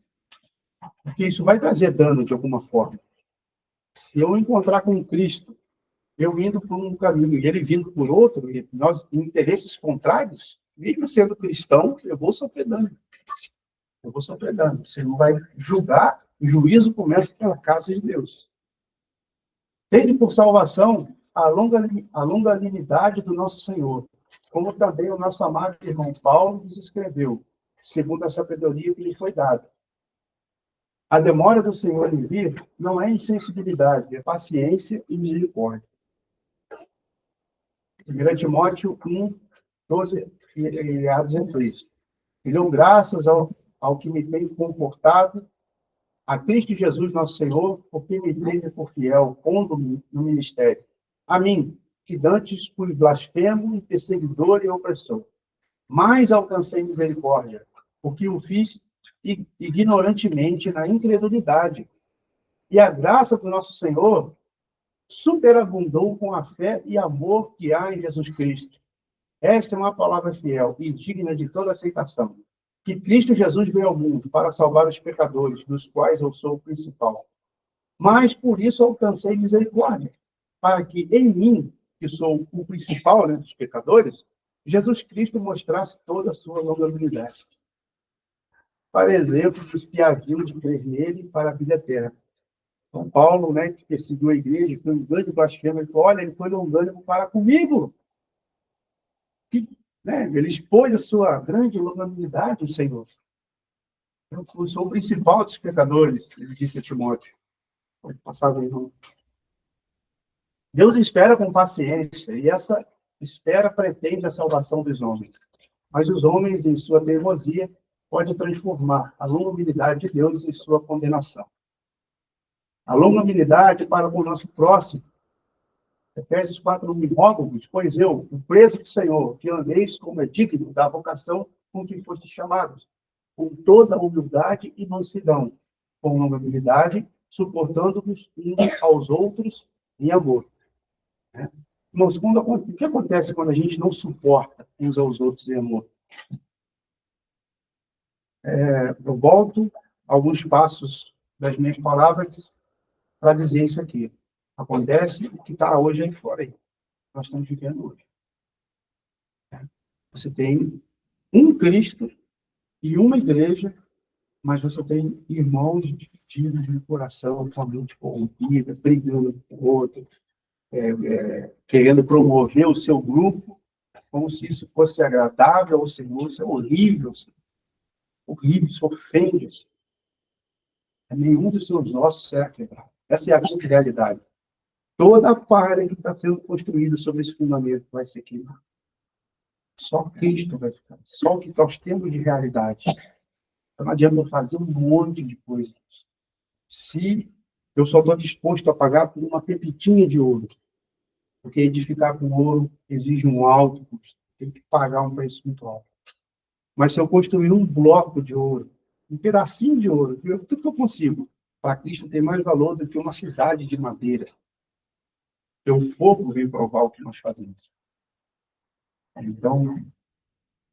Porque isso vai trazer dano de alguma forma. Se eu encontrar com Cristo, eu indo por um caminho e ele vindo por outro, e nós em interesses contrários, mesmo sendo cristão, eu vou sofrer dano. Eu vou sofrer dano. Você não vai julgar, o juízo começa pela casa de Deus. Tende por salvação a longanimidade do nosso Senhor, como também o nosso amado irmão Paulo nos escreveu, segundo a sabedoria que lhe foi dada. A demora do Senhor em vir não é insensibilidade, é paciência e misericórdia. 1 Timóteo 1, 12 a 16. E dão graças ao que me tem confortado, a Cristo Jesus, nosso Senhor, porque me teve por fiel, pondo-me no ministério. A mim, que dantes fui blasfemo e perseguidor e opressor. Mas alcancei misericórdia, porque o fiz ignorantemente na incredulidade. E a graça do nosso Senhor superabundou com a fé e amor que há em Jesus Cristo. Esta é uma palavra fiel e digna de toda aceitação. Que Cristo Jesus veio ao mundo para salvar os pecadores, dos quais eu sou o principal. Mas por isso alcancei misericórdia, para que em mim, que sou o principal, né, dos pecadores, Jesus Cristo mostrasse toda a sua longanimidade. Para exemplo, dos que haviam de crer nele para a vida eterna. Então, Paulo, né, que perseguiu a igreja, foi um grande blasfemo, ele falou, olha, ele foi longânimo para comigo. Né? Ele expôs a sua grande longanimidade, o Senhor. Eu sou o principal dos pecadores, ele disse a Timóteo. Pode passar aí, não. Deus espera com paciência, e essa espera pretende a salvação dos homens. Mas os homens, em sua teimosia, podem transformar a longanimidade de Deus em sua condenação. A longanimidade para com o nosso próximo. Efésios 4:1, rogo-vos, pois eu, o preso do Senhor, que andeis como é digno da vocação com que foste chamados, com toda humildade e mansidão, com longanimidade, suportando-vos uns aos outros em amor. Irmãos, o que acontece quando a gente não suporta uns aos outros em amor? Eu volto alguns passos das minhas palavras para dizer isso aqui. Acontece o que está hoje aí fora. Aí. Nós estamos vivendo hoje. Você tem um Cristo e uma igreja, mas você tem irmãos divididos de coração, com a mente corrompida, brigando com o outro, querendo promover o seu grupo, como se isso fosse agradável ao Senhor. Isso é horrível. Horrível, isso ofende. Nenhum dos seus ossos será quebrado. Essa é a grande realidade. Toda a palha que está sendo construída sobre esse fundamento vai ser queimada. Só Cristo vai ficar. Só o que nós temos de realidade. Então não adianta fazer um monte de coisas. Se Eu só estou disposto a pagar por uma pepitinha de ouro. Porque edificar com ouro exige um alto custo. Tem que pagar um preço muito alto. Mas se eu construir um bloco de ouro, um pedacinho de ouro, tudo que eu consigo, para Cristo tem mais valor do que uma cidade de madeira. O fogo veio provar o que nós fazemos. Então,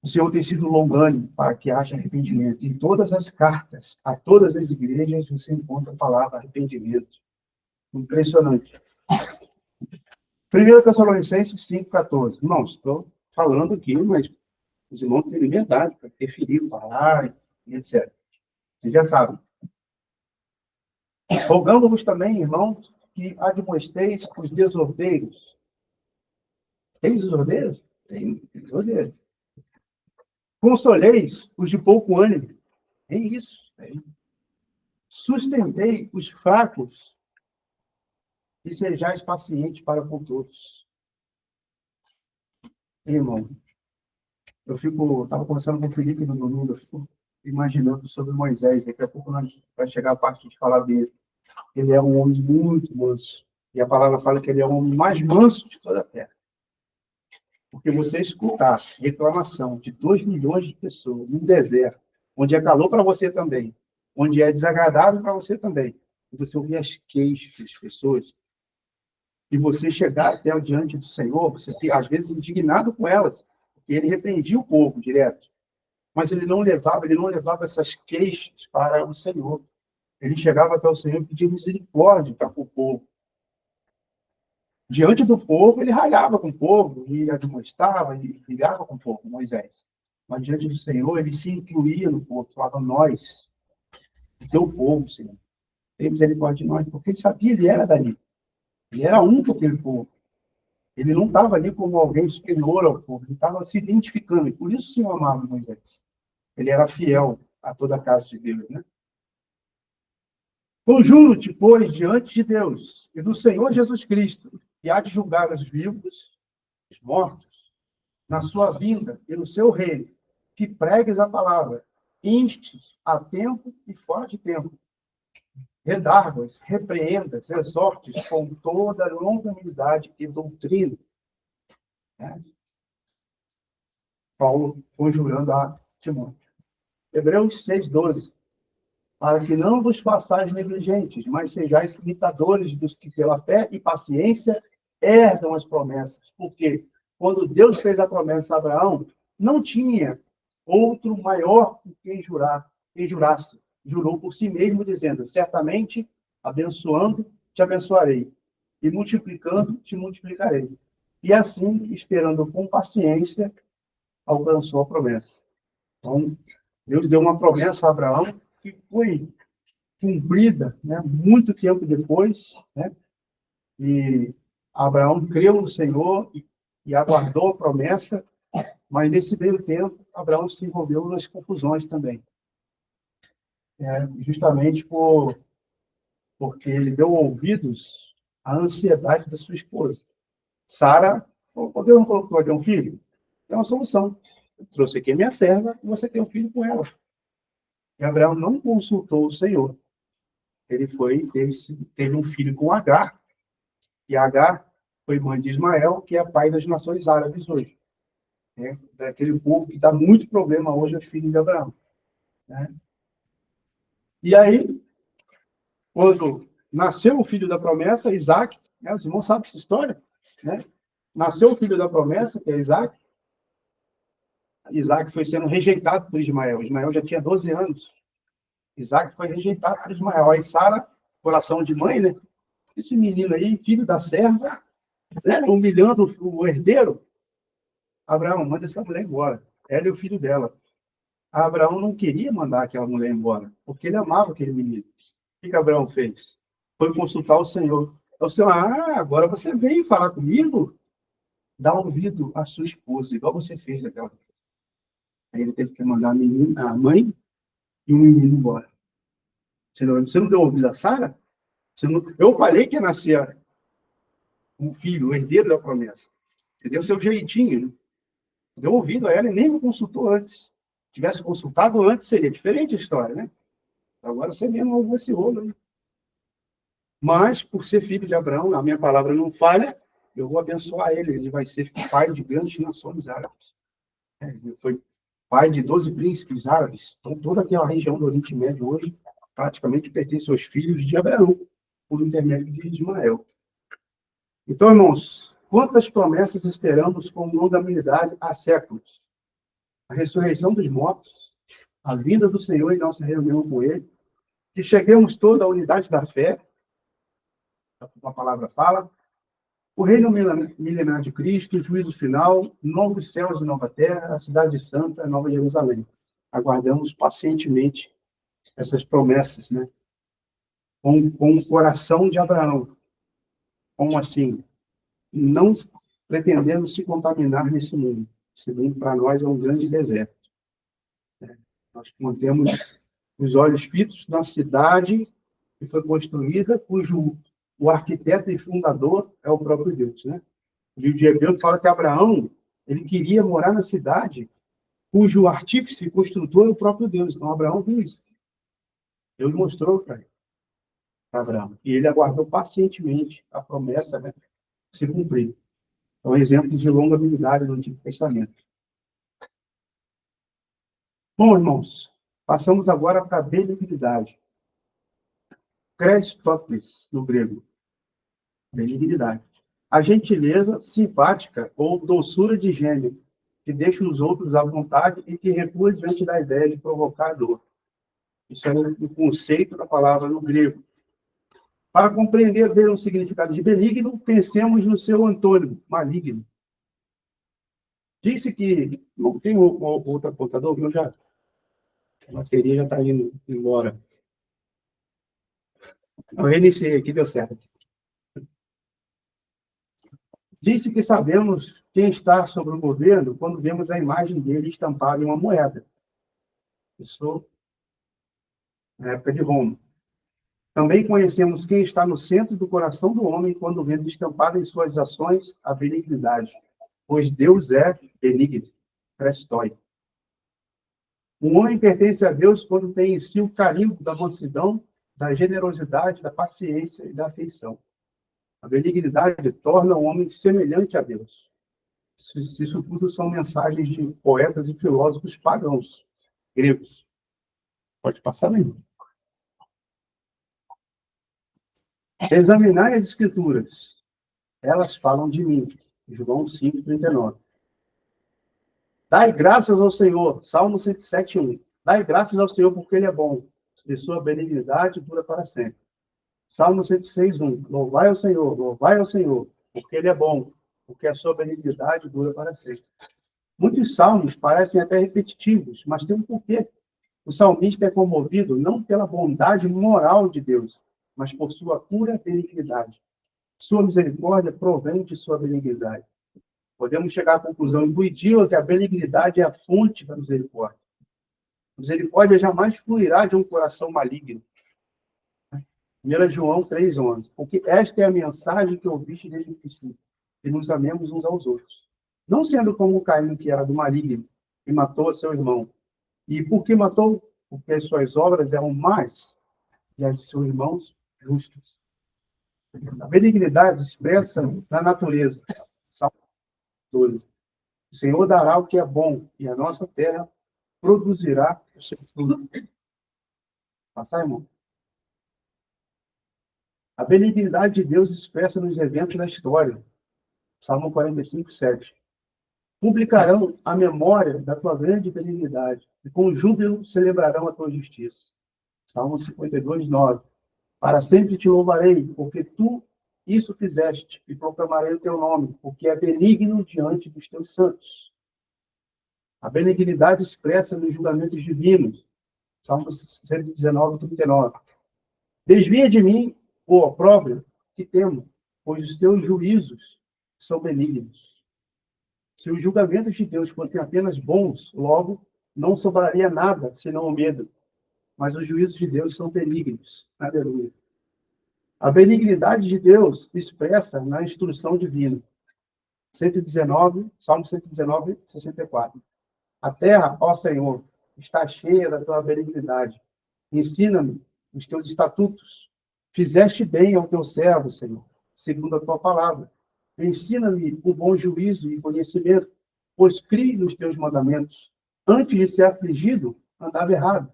o Senhor tem sido longânimo para que haja arrependimento. Em todas as cartas, a todas as igrejas, você encontra a palavra arrependimento. Impressionante. 1 Tessalonicenses 5,14. Irmãos, estou falando aqui, mas os irmãos têm liberdade para interferir, falar, e etc. Vocês já sabem. Rogando-vos também, irmãos, que admoesteis os desordeiros. Tem desordeiros? Tem desordeiros. Consoleis os de pouco ânimo. É isso. Sustentei os fracos e sejais pacientes para com todos. Irmão, eu estava conversando com o Felipe no domingo, eu fico imaginando sobre Moisés. Daqui a pouco nós vai chegar a parte de falar dele. Ele é um homem muito manso. E a palavra fala que ele é o homem mais manso de toda a terra. Porque você escutar reclamação de 2 milhões de pessoas num deserto, onde é calor para você também, onde é desagradável para você também, e você ouvir as queixas das pessoas, e você chegar até diante do Senhor, você fica, às vezes, indignado com elas, porque ele repreendia o povo direto, mas ele não levava essas queixas para o Senhor. Ele chegava até o Senhor e pedia misericórdia para o povo. Diante do povo, ele ralhava com o povo, e admoestava, e brigava com o povo, Moisés. Mas diante do Senhor, ele se incluía no povo, falava, nós, o teu povo, Senhor, tem misericórdia de nós, porque ele sabia, ele era dali. Ele era um com aquele povo. Ele não estava ali como alguém superior ao povo, ele estava se identificando, e por isso o Senhor amava Moisés. Ele era fiel a toda a casa de Deus, né? Conjuro-te, pois, diante de Deus e do Senhor Jesus Cristo, que há de julgar os vivos, os mortos, na sua vinda e no seu reino, que pregues a palavra, instes a tempo e fora de tempo. Redargas, repreendas, exortes com toda longanimidade e doutrina. Paulo conjurando a Timóteo. Hebreus 6,12. Para que não vos façais negligentes, mas sejais imitadores dos que pela fé e paciência herdam as promessas. Porque quando Deus fez a promessa a Abraão, não tinha outro maior que quem jurasse. Jurou por si mesmo, dizendo, certamente, abençoando, te abençoarei. E multiplicando, te multiplicarei. E assim, esperando com paciência, alcançou a promessa. Então, Deus deu uma promessa a Abraão que foi cumprida, né, muito tempo depois, né, e Abraão creu no Senhor e aguardou a promessa, mas nesse meio tempo, Abraão se envolveu nas confusões também. Justamente porque ele deu ouvidos à ansiedade da sua esposa. Sara, quando Deus não colocou que vai ter um filho, é uma solução. Eu trouxe aqui a minha serva, e você tem um filho com ela. E Abraão não consultou o Senhor. Ele teve um filho com Agar, e Agar foi mãe de Ismael, que é pai das nações árabes hoje. Né? Daquele povo que dá muito problema hoje aos filhos de Abraão. Né? E aí, quando nasceu o filho da promessa, Isaac, né? Os irmãos sabem essa história, né? Nasceu o filho da promessa, que é Isaac. Isaac foi sendo rejeitado por Ismael. Ismael já tinha 12 anos. Isaac foi rejeitado por Ismael. Aí Sara, coração de mãe, né? Esse menino aí, filho da serva, né? Humilhando o herdeiro. Abraão, manda essa mulher embora. Ela é o filho dela. Abraão não queria mandar aquela mulher embora, porque ele amava aquele menino. O que Abraão fez? Foi consultar o Senhor. O Senhor, agora você veio falar comigo? Dá ouvido à sua esposa, igual você fez daquela vez. Aí ele teve que mandar a mãe e o menino embora. Você não deu ouvido a Sara? Eu falei que ia nascer um filho, o herdeiro da promessa. Você deu o seu jeitinho, né? Deu ouvido a ela e nem me consultou antes. Se tivesse consultado antes, seria diferente a história, né? Agora você mesmo ouviu esse rolo, né? Mas, por ser filho de Abraão, a minha palavra não falha, eu vou abençoar ele. Ele vai ser pai de grandes nações árabes. Ele foi pai de 12 príncipes árabes. Então, toda aquela região do Oriente Médio hoje praticamente pertence aos filhos de Abraão, por intermédio de Ismael. Então, irmãos, quantas promessas esperamos com longanimidade há séculos? A ressurreição dos mortos, a vinda do Senhor em nossa reunião com Ele, que cheguemos toda à unidade da fé, a palavra fala, o reino milenar de Cristo, o juízo final, novos céus e nova terra, a cidade santa, a nova Jerusalém. Aguardamos pacientemente essas promessas, né? Com o coração de Abraão. Como assim? Não pretendendo se contaminar nesse mundo. Esse mundo, para nós, é um grande deserto. Nós mantemos os olhos fitos na cidade que foi construída, cujo o arquiteto e fundador é o próprio Deus, né? O livro de Hebreus fala que Abraão, ele queria morar na cidade cujo artífice e construtor é o próprio Deus. Então, Abraão viu isso. Deus mostrou para ele, para Abraão. E ele aguardou pacientemente a promessa, né, se cumprir. É um exemplo de longanimidade no Antigo Testamento. Bom, irmãos, passamos agora para a benignidade. Chrestotes, no grego. Benignidade. A gentileza simpática ou doçura de gênero, que deixa os outros à vontade e que recua diante da ideia de provocar dor. Isso é o conceito da palavra no grego. Para compreender bem o significado de benigno, pensemos no seu antônimo, maligno. Disse que... Não tem outro apontador? Eu já... A bateria já está indo embora. Eu reiniciei aqui, deu certo. Disse que sabemos quem está sobre o governo quando vemos a imagem dele estampada em uma moeda. Isso na época de Roma. Também conhecemos quem está no centro do coração do homem quando vemos estampada em suas ações a benignidade. Pois Deus é benigno, Crestói. O homem pertence a Deus quando tem em si o carinho da mansidão, da generosidade, da paciência e da afeição. A benignidade torna o homem semelhante a Deus. Isso tudo são mensagens de poetas e filósofos pagãos, gregos. Pode passar aí. Examinai as Escrituras. Elas falam de mim. João 5:39. Dai graças ao Senhor. Salmo 107:1. Dai graças ao Senhor porque Ele é bom. E sua benignidade dura para sempre. Salmo 106:1. Louvai ao Senhor, porque Ele é bom, porque a sua benignidade dura para sempre. Muitos salmos parecem até repetitivos, mas tem um porquê. O salmista é comovido não pela bondade moral de Deus, mas por sua pura benignidade. Sua misericórdia provém de sua benignidade. Podemos chegar à conclusão intuitiva que a benignidade é a fonte da misericórdia. A misericórdia jamais fluirá de um coração maligno. 1 João 3:11. Porque esta é a mensagem que ouviste desde o princípio, que nos amemos uns aos outros. Não sendo como Caim, que era do maligno, e matou seu irmão. E por que matou? Porque as suas obras eram más e as de seus irmãos justas. A benignidade expressa na natureza. Salmo 12. O Senhor dará o que é bom, e a nossa terra produzirá o seu fruto. Passar, irmão? A benignidade de Deus expressa nos eventos da história. Salmo 45:7. Publicarão a memória da tua grande benignidade, e com júbilo celebrarão a tua justiça. Salmo 52:9. Para sempre te louvarei, porque tu isso fizeste, e proclamarei o teu nome, porque é benigno diante dos teus santos. A benignidade expressa nos julgamentos divinos. Salmo 119:39. Desvia de mim o opróbrio que temo, pois os teus juízos são benignos. Se os julgamentos de Deus fossem apenas bons, logo não sobraria nada senão o medo. Mas os juízos de Deus são benignos. Aleluia. A benignidade de Deus expressa na instrução divina. 119, Salmo 119:64. A terra, ó Senhor, está cheia da tua benignidade. Ensina-me os teus estatutos. Fizeste bem ao teu servo, Senhor, segundo a tua palavra. Ensina-me o bom juízo e conhecimento, pois criei nos teus mandamentos. Antes de ser afligido, andava errado,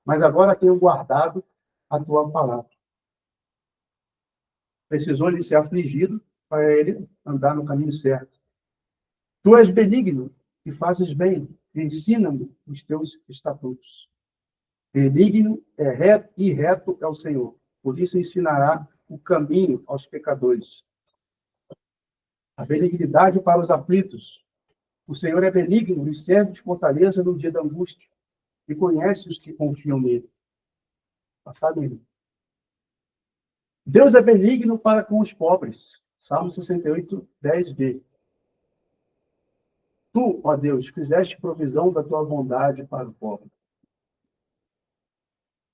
mas agora tenho guardado a tua palavra. Precisou de ser afligido para ele andar no caminho certo. Tu és benigno e fazes bem. Ensina-me os teus estatutos. Benigno é reto e reto é o Senhor. Por isso ensinará o caminho aos pecadores. A benignidade para os aflitos. O Senhor é benigno e serve de fortaleza no dia da angústia. E conhece os que confiam nele. Passar nele. Deus é benigno para com os pobres. Salmo 68, 10b. Tu, ó Deus, fizeste provisão da tua bondade para o pobre.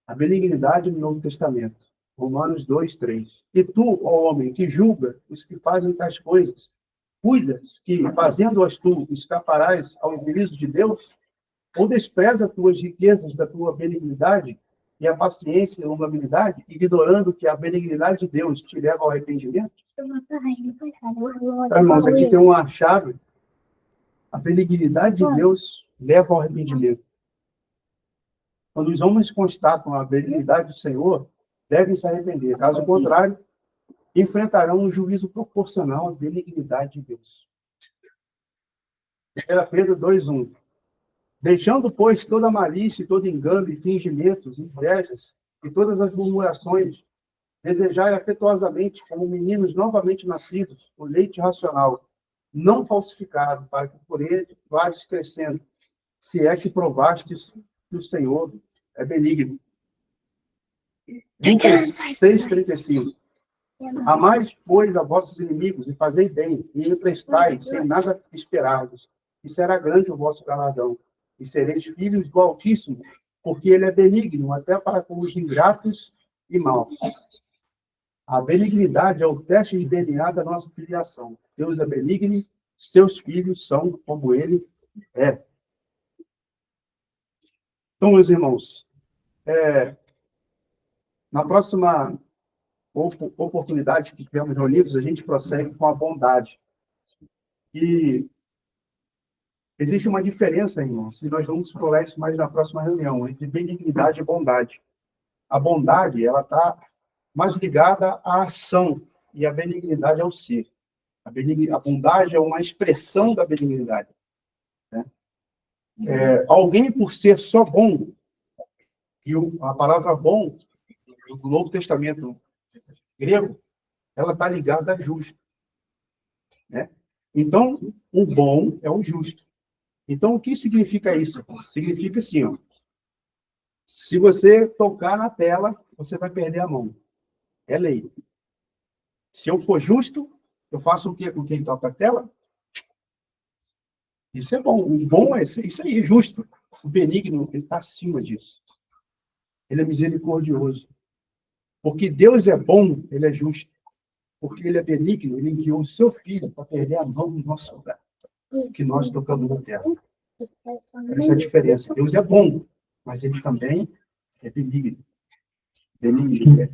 A benignidade no Novo Testamento. Romanos 2, 3. E tu, ó homem, que julga os que fazem tais coisas, cuidas que, fazendo-as tu, escaparás ao juízo de Deus? Ou despreza as tuas riquezas da tua benignidade e a paciência e a longanimidade, ignorando que a benignidade de Deus te leva ao arrependimento? Irmãos, aqui tem uma chave. A benignidade de Deus leva ao arrependimento. Quando os homens constatam a benignidade do Senhor, devem se arrepender. Caso contrário, enfrentarão um juízo proporcional à benignidade de Deus. 1 Pedro 2:1. Deixando, pois, toda malícia, todo engano e fingimentos, invejas e todas as murmurações, desejai afetuosamente, como meninos novamente nascidos, o leite racional, não falsificado, para que por ele vás crescendo, se é que provastes que o Senhor é benigno. Lucas 6:35. Amai, pois, a vossos inimigos e fazei bem, e emprestai, sem nada esperardes, e será grande o vosso galardão, e sereis filhos do Altíssimo, porque ele é benigno até para com os ingratos e maus. A benignidade é o teste de DNA da nossa filiação. Deus é benigno, seus filhos são como ele é. Então, meus irmãos, na próxima oportunidade que tivermos reunidos, a gente prossegue com a bondade. E existe uma diferença, irmãos, e nós vamos explorar isso mais na próxima reunião, entre benignidade e bondade. A bondade, ela está mais ligada à ação, e a benignidade ao ser. A bondade é uma expressão da benignidade. Né? Alguém, por ser só bom, e a palavra bom, no Novo Testamento grego, ela está ligada a justo. Né? Então, o bom é o justo. Então, o que significa isso? Significa assim, ó, se você tocar na tela, você vai perder a mão. É lei. Se eu for justo, eu faço o quê com quem toca a tela? Isso é bom. O bom é isso aí, é justo. O benigno, ele está acima disso. Ele é misericordioso. Porque Deus é bom, ele é justo. Porque ele é benigno, ele enviou o seu filho para perder a mão no nosso lugar. Que nós tocamos na terra. Essa é a diferença. Deus é bom, mas ele também é benigno. Benigno.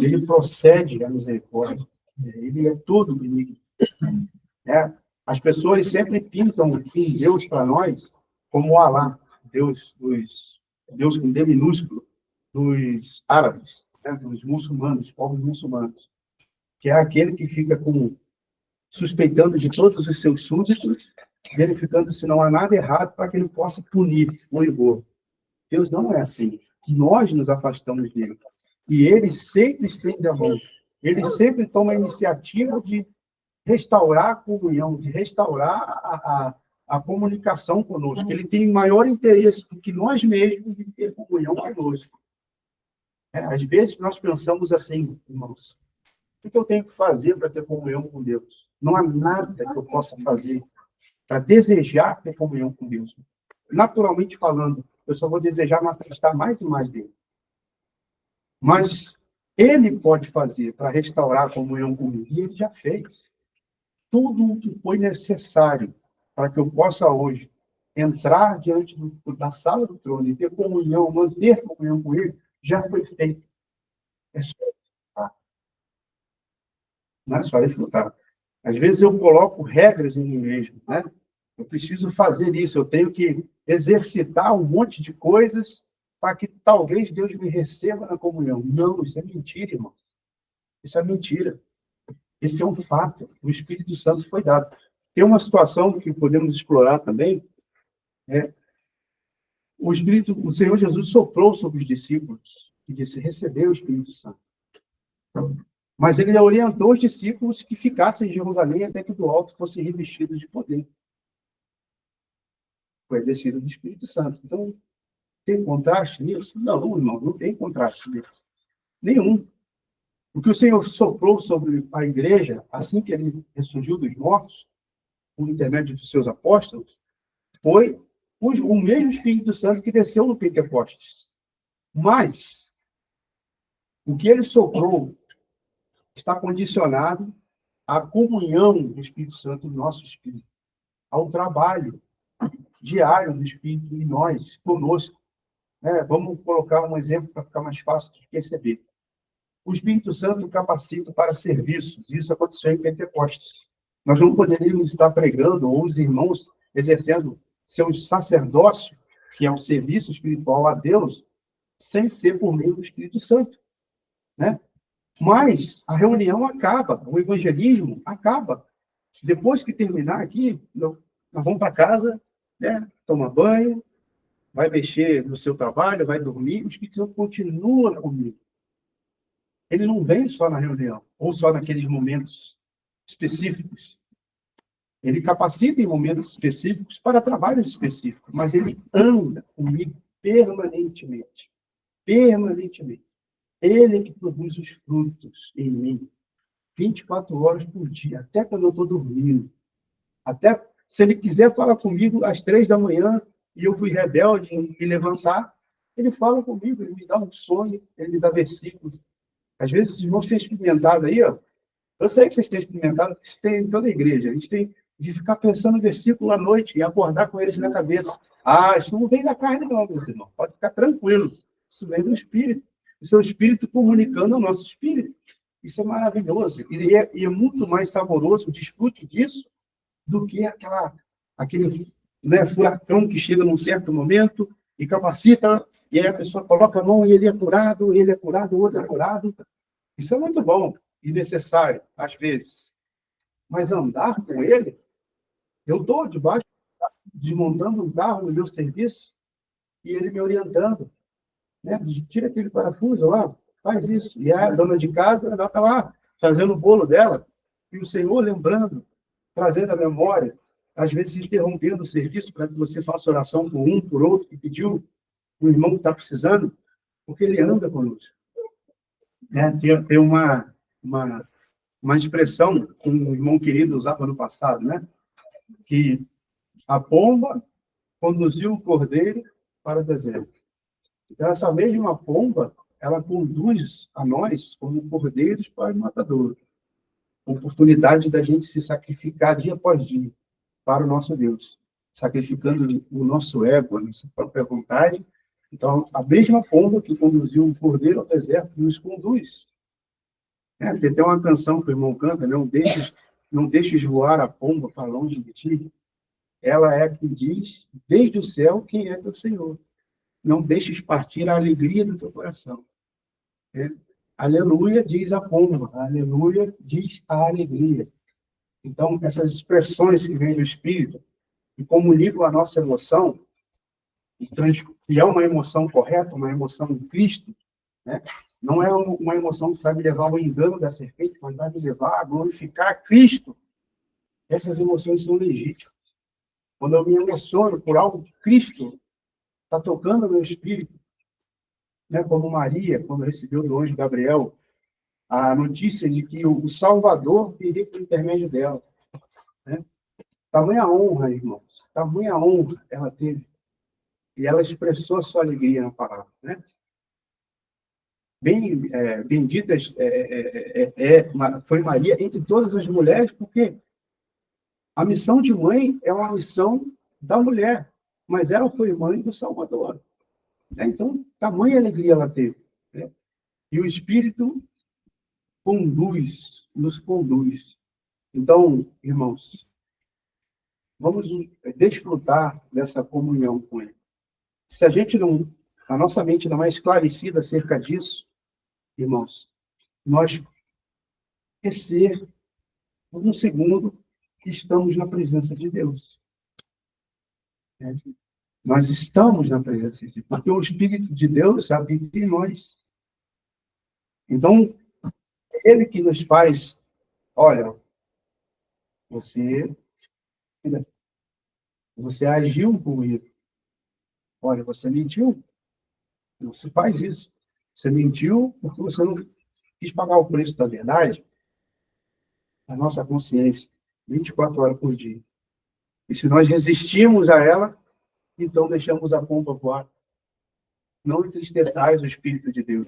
Ele procede a misericórdia. Ele é todo benigno. As pessoas sempre pintam em Deus para nós como o Alá, Deus com D minúsculo, dos árabes, né, dos muçulmanos, povos muçulmanos, que é aquele que fica suspeitando de todos os seus súditos, verificando se não há nada errado para que ele possa punir o rigor. Deus não é assim. Nós nos afastamos dele. E ele sempre estende a mão. Ele sempre toma a iniciativa de restaurar a comunhão, de restaurar a comunicação conosco. Ele tem maior interesse do que nós mesmos em ter comunhão conosco. Às vezes nós pensamos assim, irmãos, o que eu tenho que fazer para ter comunhão com Deus? Não há nada que eu possa fazer para desejar ter comunhão com Deus. Naturalmente falando, eu só vou desejar manifestar mais e mais dele. Mas ele pode fazer para restaurar a comunhão comigo, e ele já fez. Tudo o que foi necessário para que eu possa hoje entrar diante da sala do trono e ter comunhão, manter comunhão com ele, já foi feito. não é só desfrutar. Às vezes eu coloco regras em mim mesmo, né? Eu preciso fazer isso, eu tenho que exercitar um monte de coisas para que talvez Deus me receba na comunhão. Não, isso é mentira, irmão. Isso é mentira. Esse é um fato. O Espírito Santo foi dado. Tem uma situação que podemos explorar também, o Senhor Jesus soprou sobre os discípulos e disse: recebeu o Espírito Santo. Mas ele orientou os discípulos que ficassem em Jerusalém até que do alto fossem revestidos de poder. Foi a descida do Espírito Santo. Então, tem contraste nisso? Não, irmão, não tem contraste nisso. Nenhum. O que o Senhor soprou sobre a igreja, assim que ele ressurgiu dos mortos, por intermédio dos seus apóstolos, foi o mesmo Espírito Santo que desceu no Pentecostes. Mas, o que ele soprou está condicionado à comunhão do Espírito Santo no nosso espírito, ao trabalho diário do Espírito em nós, conosco. Vamos colocar um exemplo para ficar mais fácil de perceber. O Espírito Santo capacita para serviços. Isso aconteceu em Pentecostes. Nós não poderíamos estar pregando, ou os irmãos exercendo seu sacerdócio, que é o serviço espiritual a Deus, sem ser por meio do Espírito Santo, né? Mas a reunião acaba, o evangelismo acaba. Depois que terminar aqui, nós vamos para casa, né? Tomar banho, vai mexer no seu trabalho, vai dormir, o Espírito Santo continua comigo. Ele não vem só na reunião, ou só naqueles momentos específicos. Ele capacita em momentos específicos para trabalhos específicos, mas ele anda comigo permanentemente. Permanentemente. Ele é que produz os frutos em mim, 24 horas por dia, até quando eu estou dormindo. Até se ele quiser falar comigo às 3 da manhã e eu fui rebelde em me levantar, ele fala comigo, ele me dá um sonho, ele me dá versículos. Às vezes os irmãos têm experimentado aí, ó. Eu sei que vocês têm experimentado, porque isso tem em toda a igreja. A gente tem de ficar pensando no versículo à noite e acordar com eles na cabeça. Isso não vem da carne, não, meus irmãos. Pode ficar tranquilo. Isso vem do Espírito. Isso é o Espírito comunicando ao nosso Espírito. Isso é maravilhoso. E é muito mais saboroso o desfrute disso do que aquele furacão que chega num certo momento e capacita, e aí a pessoa coloca a mão e ele é curado, o outro é curado. Isso é muito bom e necessário, às vezes. Mas andar com ele, eu estou debaixo, desmontando um carro no meu serviço, e ele me orientando. Né? Tira aquele parafuso lá, faz isso. E a dona de casa, ela está lá, fazendo o bolo dela, e o Senhor lembrando, trazendo a memória, às vezes interrompendo o serviço para que você faça oração por um, por outro, que pediu, o irmão que está precisando, porque ele anda conosco. Tem uma expressão que um irmão querido usava no passado, né? Que a pomba conduziu o cordeiro para o deserto. Então, essa mesma pomba, ela conduz a nós como cordeiros para o matadouro. Oportunidade da gente se sacrificar dia após dia para o nosso Deus, sacrificando o nosso ego, a nossa própria vontade. Então, a mesma pomba que conduziu o cordeiro ao deserto nos conduz. Tem até uma canção que o irmão canta, não deixes voar a pomba para longe de ti. Ela é que diz, desde o céu, quem é teu Senhor. Não deixes partir a alegria do teu coração. Aleluia, diz a pomba. Aleluia, diz a alegria. Então, essas expressões que vêm do Espírito, que comunicam a nossa emoção, e é uma emoção correta, uma emoção em Cristo, né? Não é uma emoção que vai me levar ao engano da serpente, mas vai me levar a glorificar a Cristo. Essas emoções são legítimas. Quando eu me emociono por algo que Cristo está tocando no meu espírito, né? Como Maria, quando recebeu do anjo Gabriel a notícia de que o Salvador viria por intermédio dela. Né? Tamanha honra, irmãos, tamanha honra ela teve. E ela expressou a sua alegria na palavra. Né? Bendita foi Maria entre todas as mulheres, porque a missão de mãe é uma missão da mulher, mas ela foi mãe do Salvador. Né? Então, tamanha alegria ela teve. Né? E o Espírito conduz nos conduz. Então, irmãos, vamos desfrutar dessa comunhão com Ele. Se a nossa mente não é esclarecida acerca disso, irmãos, nós esquecer por um segundo que estamos na presença de Deus. Nós estamos na presença de Deus, porque o Espírito de Deus habita em nós. Então, Ele que nos faz, olha, você agiu comigo. Olha, você mentiu. Não se faz isso. Você mentiu porque você não quis pagar o preço da verdade. A nossa consciência, 24 horas por dia. E se nós resistirmos a ela, então deixamos a pomba voar. Não entristeçais o Espírito de Deus.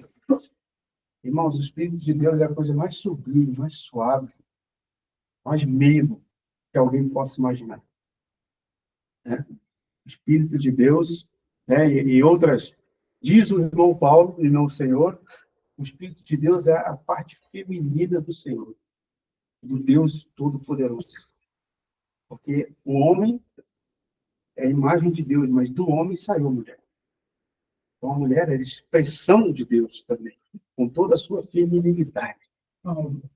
Irmãos, o Espírito de Deus é a coisa mais sublime, mais suave, mais meigo que alguém possa imaginar. O Espírito de Deus, e outras, diz o irmão Paulo, e não o Senhor, o Espírito de Deus é a parte feminina do Senhor, do Deus Todo-Poderoso. Porque o homem é a imagem de Deus, mas do homem saiu a mulher. Então a mulher é a expressão de Deus também, com toda a sua feminilidade.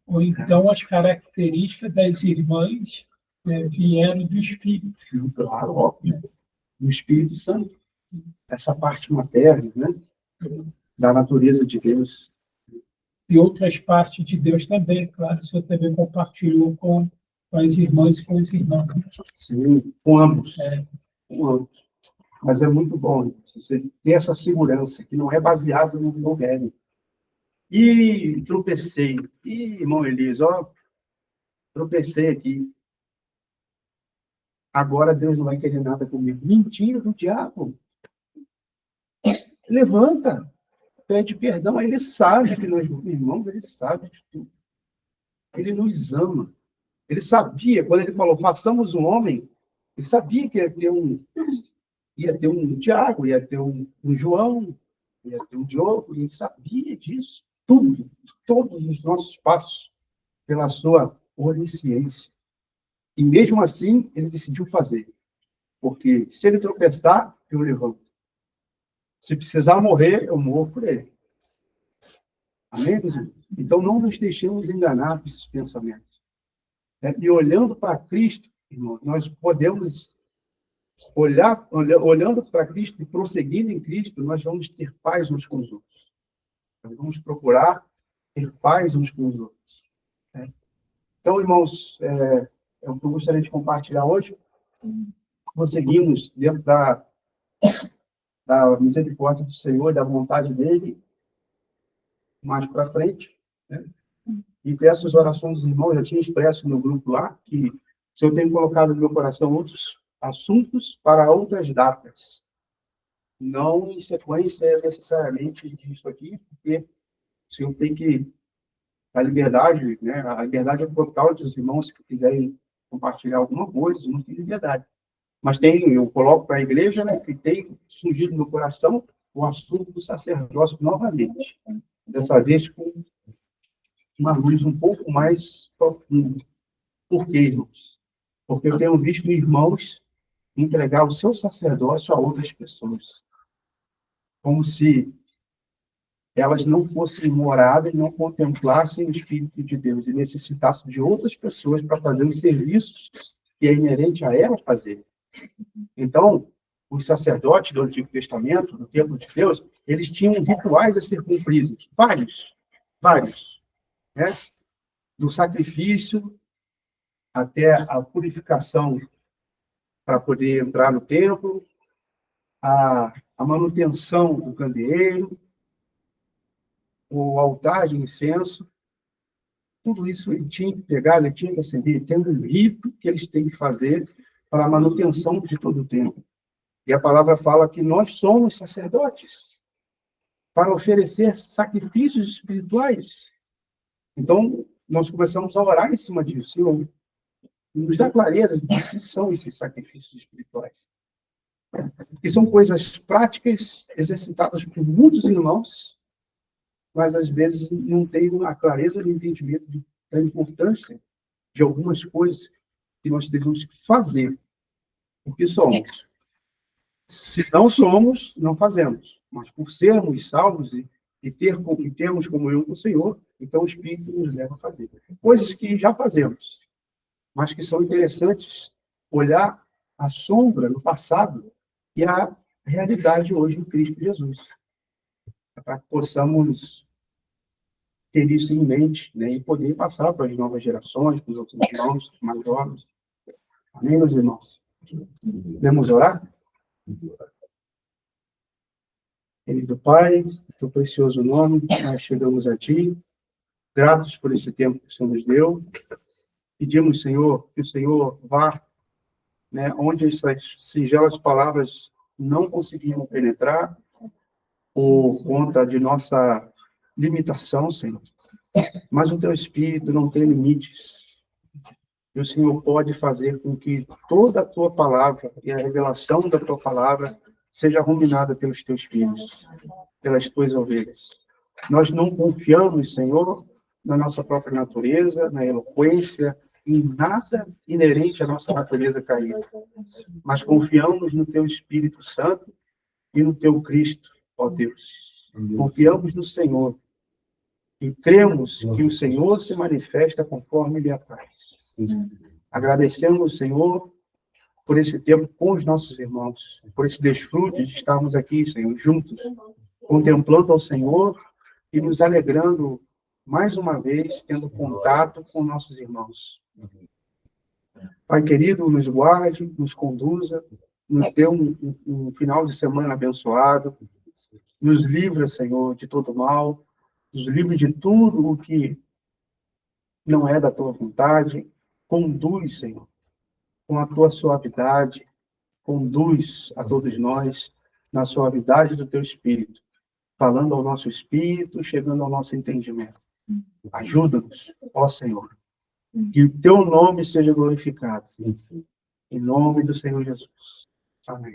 Ou então as características das irmãs vieram do Espírito. Claro, óbvio. Do Espírito Santo. Essa parte materna, né? Da natureza de Deus. E outras partes de Deus também, claro, o Senhor também compartilhou com as irmãs e com os irmãos. Sim, com ambos. Com ambos. Mas é muito bom você ter essa segurança, que não é baseado no governo. E tropecei. Irmão Elias, tropecei aqui. Agora Deus não vai querer nada comigo. Mentira do diabo. Levanta. Pede perdão. Ele sabe que nós, irmãos, ele sabe de tudo. Ele nos ama. Ele sabia, quando ele falou, façamos um homem, ele sabia que ia ter um Tiago, ia ter um João, ia ter um Diogo, ele sabia disso. Tudo, todos os nossos passos, pela sua onisciência. E mesmo assim, ele decidiu fazer. Porque se ele tropeçar, eu levanto. Se precisar morrer, eu morro por ele. Amém, meus irmãos? Então, não nos deixemos enganar por esses pensamentos. E olhando para Cristo, irmão, nós podemos olhando para Cristo e prosseguindo em Cristo, nós vamos ter paz uns com os outros. Nós vamos procurar ter paz uns com os outros. Então, irmãos, é o que eu gostaria de compartilhar hoje. Prosseguimos dentro da misericórdia do Senhor, da vontade dele, mais para frente. E peço as orações dos irmãos, já tinha expresso no grupo lá, que o Senhor tem colocado no meu coração outros assuntos para outras datas. Não em sequência necessariamente disso aqui, porque o Senhor tem que dar liberdade, né? A liberdade é total dos irmãos que quiserem compartilhar alguma coisa, não tem liberdade. Mas eu coloco para a igreja, né, que tem surgido no meu coração o assunto do sacerdócio novamente. Dessa vez com uma luz um pouco mais profunda. Por quê, irmãos? Porque eu tenho visto irmãos entregar o seu sacerdócio a outras pessoas. Como se elas não fossem moradas e não contemplassem o Espírito de Deus e necessitassem de outras pessoas para fazer os serviços que é inerente a elas fazer. Então, os sacerdotes do Antigo Testamento, do templo de Deus, eles tinham rituais a ser cumpridos. Vários. Né? Do sacrifício até a purificação para poder entrar no templo, a manutenção do candeeiro, o altar de incenso, tudo isso ele tinha que pegar, ele tinha que acender, tem um rito que eles têm que fazer para a manutenção de todo o templo. E a palavra fala que nós somos sacerdotes para oferecer sacrifícios espirituais. Então, nós começamos a orar em cima disso. Senhor, nos dá clareza de que são esses sacrifícios espirituais. Que são coisas práticas, exercitadas por muitos irmãos, mas às vezes não tem a clareza do entendimento de da importância de algumas coisas que nós devemos fazer, porque somos. Se não somos, não fazemos. Mas por sermos salvos e termos comunhão com o Senhor, então o Espírito nos leva a fazer. Coisas que já fazemos, mas que são interessantes olhar a sombra no passado e a realidade hoje em Cristo Jesus. Para que possamos ter isso em mente, né, e poder passar para as novas gerações, para os outros irmãos mais jovens. Amém, meus irmãos? Podemos orar? Querido Pai, teu precioso nome, nós chegamos a Ti, gratos por esse tempo que o Senhor nos deu. Pedimos, Senhor, que o Senhor vá, né, onde essas singelas palavras não conseguiram penetrar, por conta de nossa limitação, Senhor. Mas o Teu Espírito não tem limites. E o Senhor pode fazer com que toda a Tua palavra e a revelação da Tua palavra seja ruminada pelos Teus filhos, pelas Tuas ovelhas. Nós não confiamos, Senhor, na nossa própria natureza, na eloquência, em nada inerente à nossa natureza caída. Mas confiamos no Teu Espírito Santo e no Teu Cristo, ó Deus. Confiamos no Senhor e cremos que o Senhor se manifesta conforme Ele apraz. Agradecemos, Senhor, por esse tempo com os nossos irmãos, por esse desfrute de estarmos aqui, Senhor, juntos, contemplando ao Senhor e nos alegrando, mais uma vez, tendo contato com nossos irmãos. Pai querido, nos guarde, nos conduza, nos dê um final de semana abençoado, nos livra, Senhor, de todo mal, nos livre de tudo o que não é da Tua vontade, conduz, Senhor, com a Tua suavidade, conduz a todos nós na suavidade do Teu Espírito, falando ao nosso espírito, chegando ao nosso entendimento. Ajuda-nos, ó Senhor, que o Teu nome seja glorificado. Em nome do Senhor Jesus. Amém.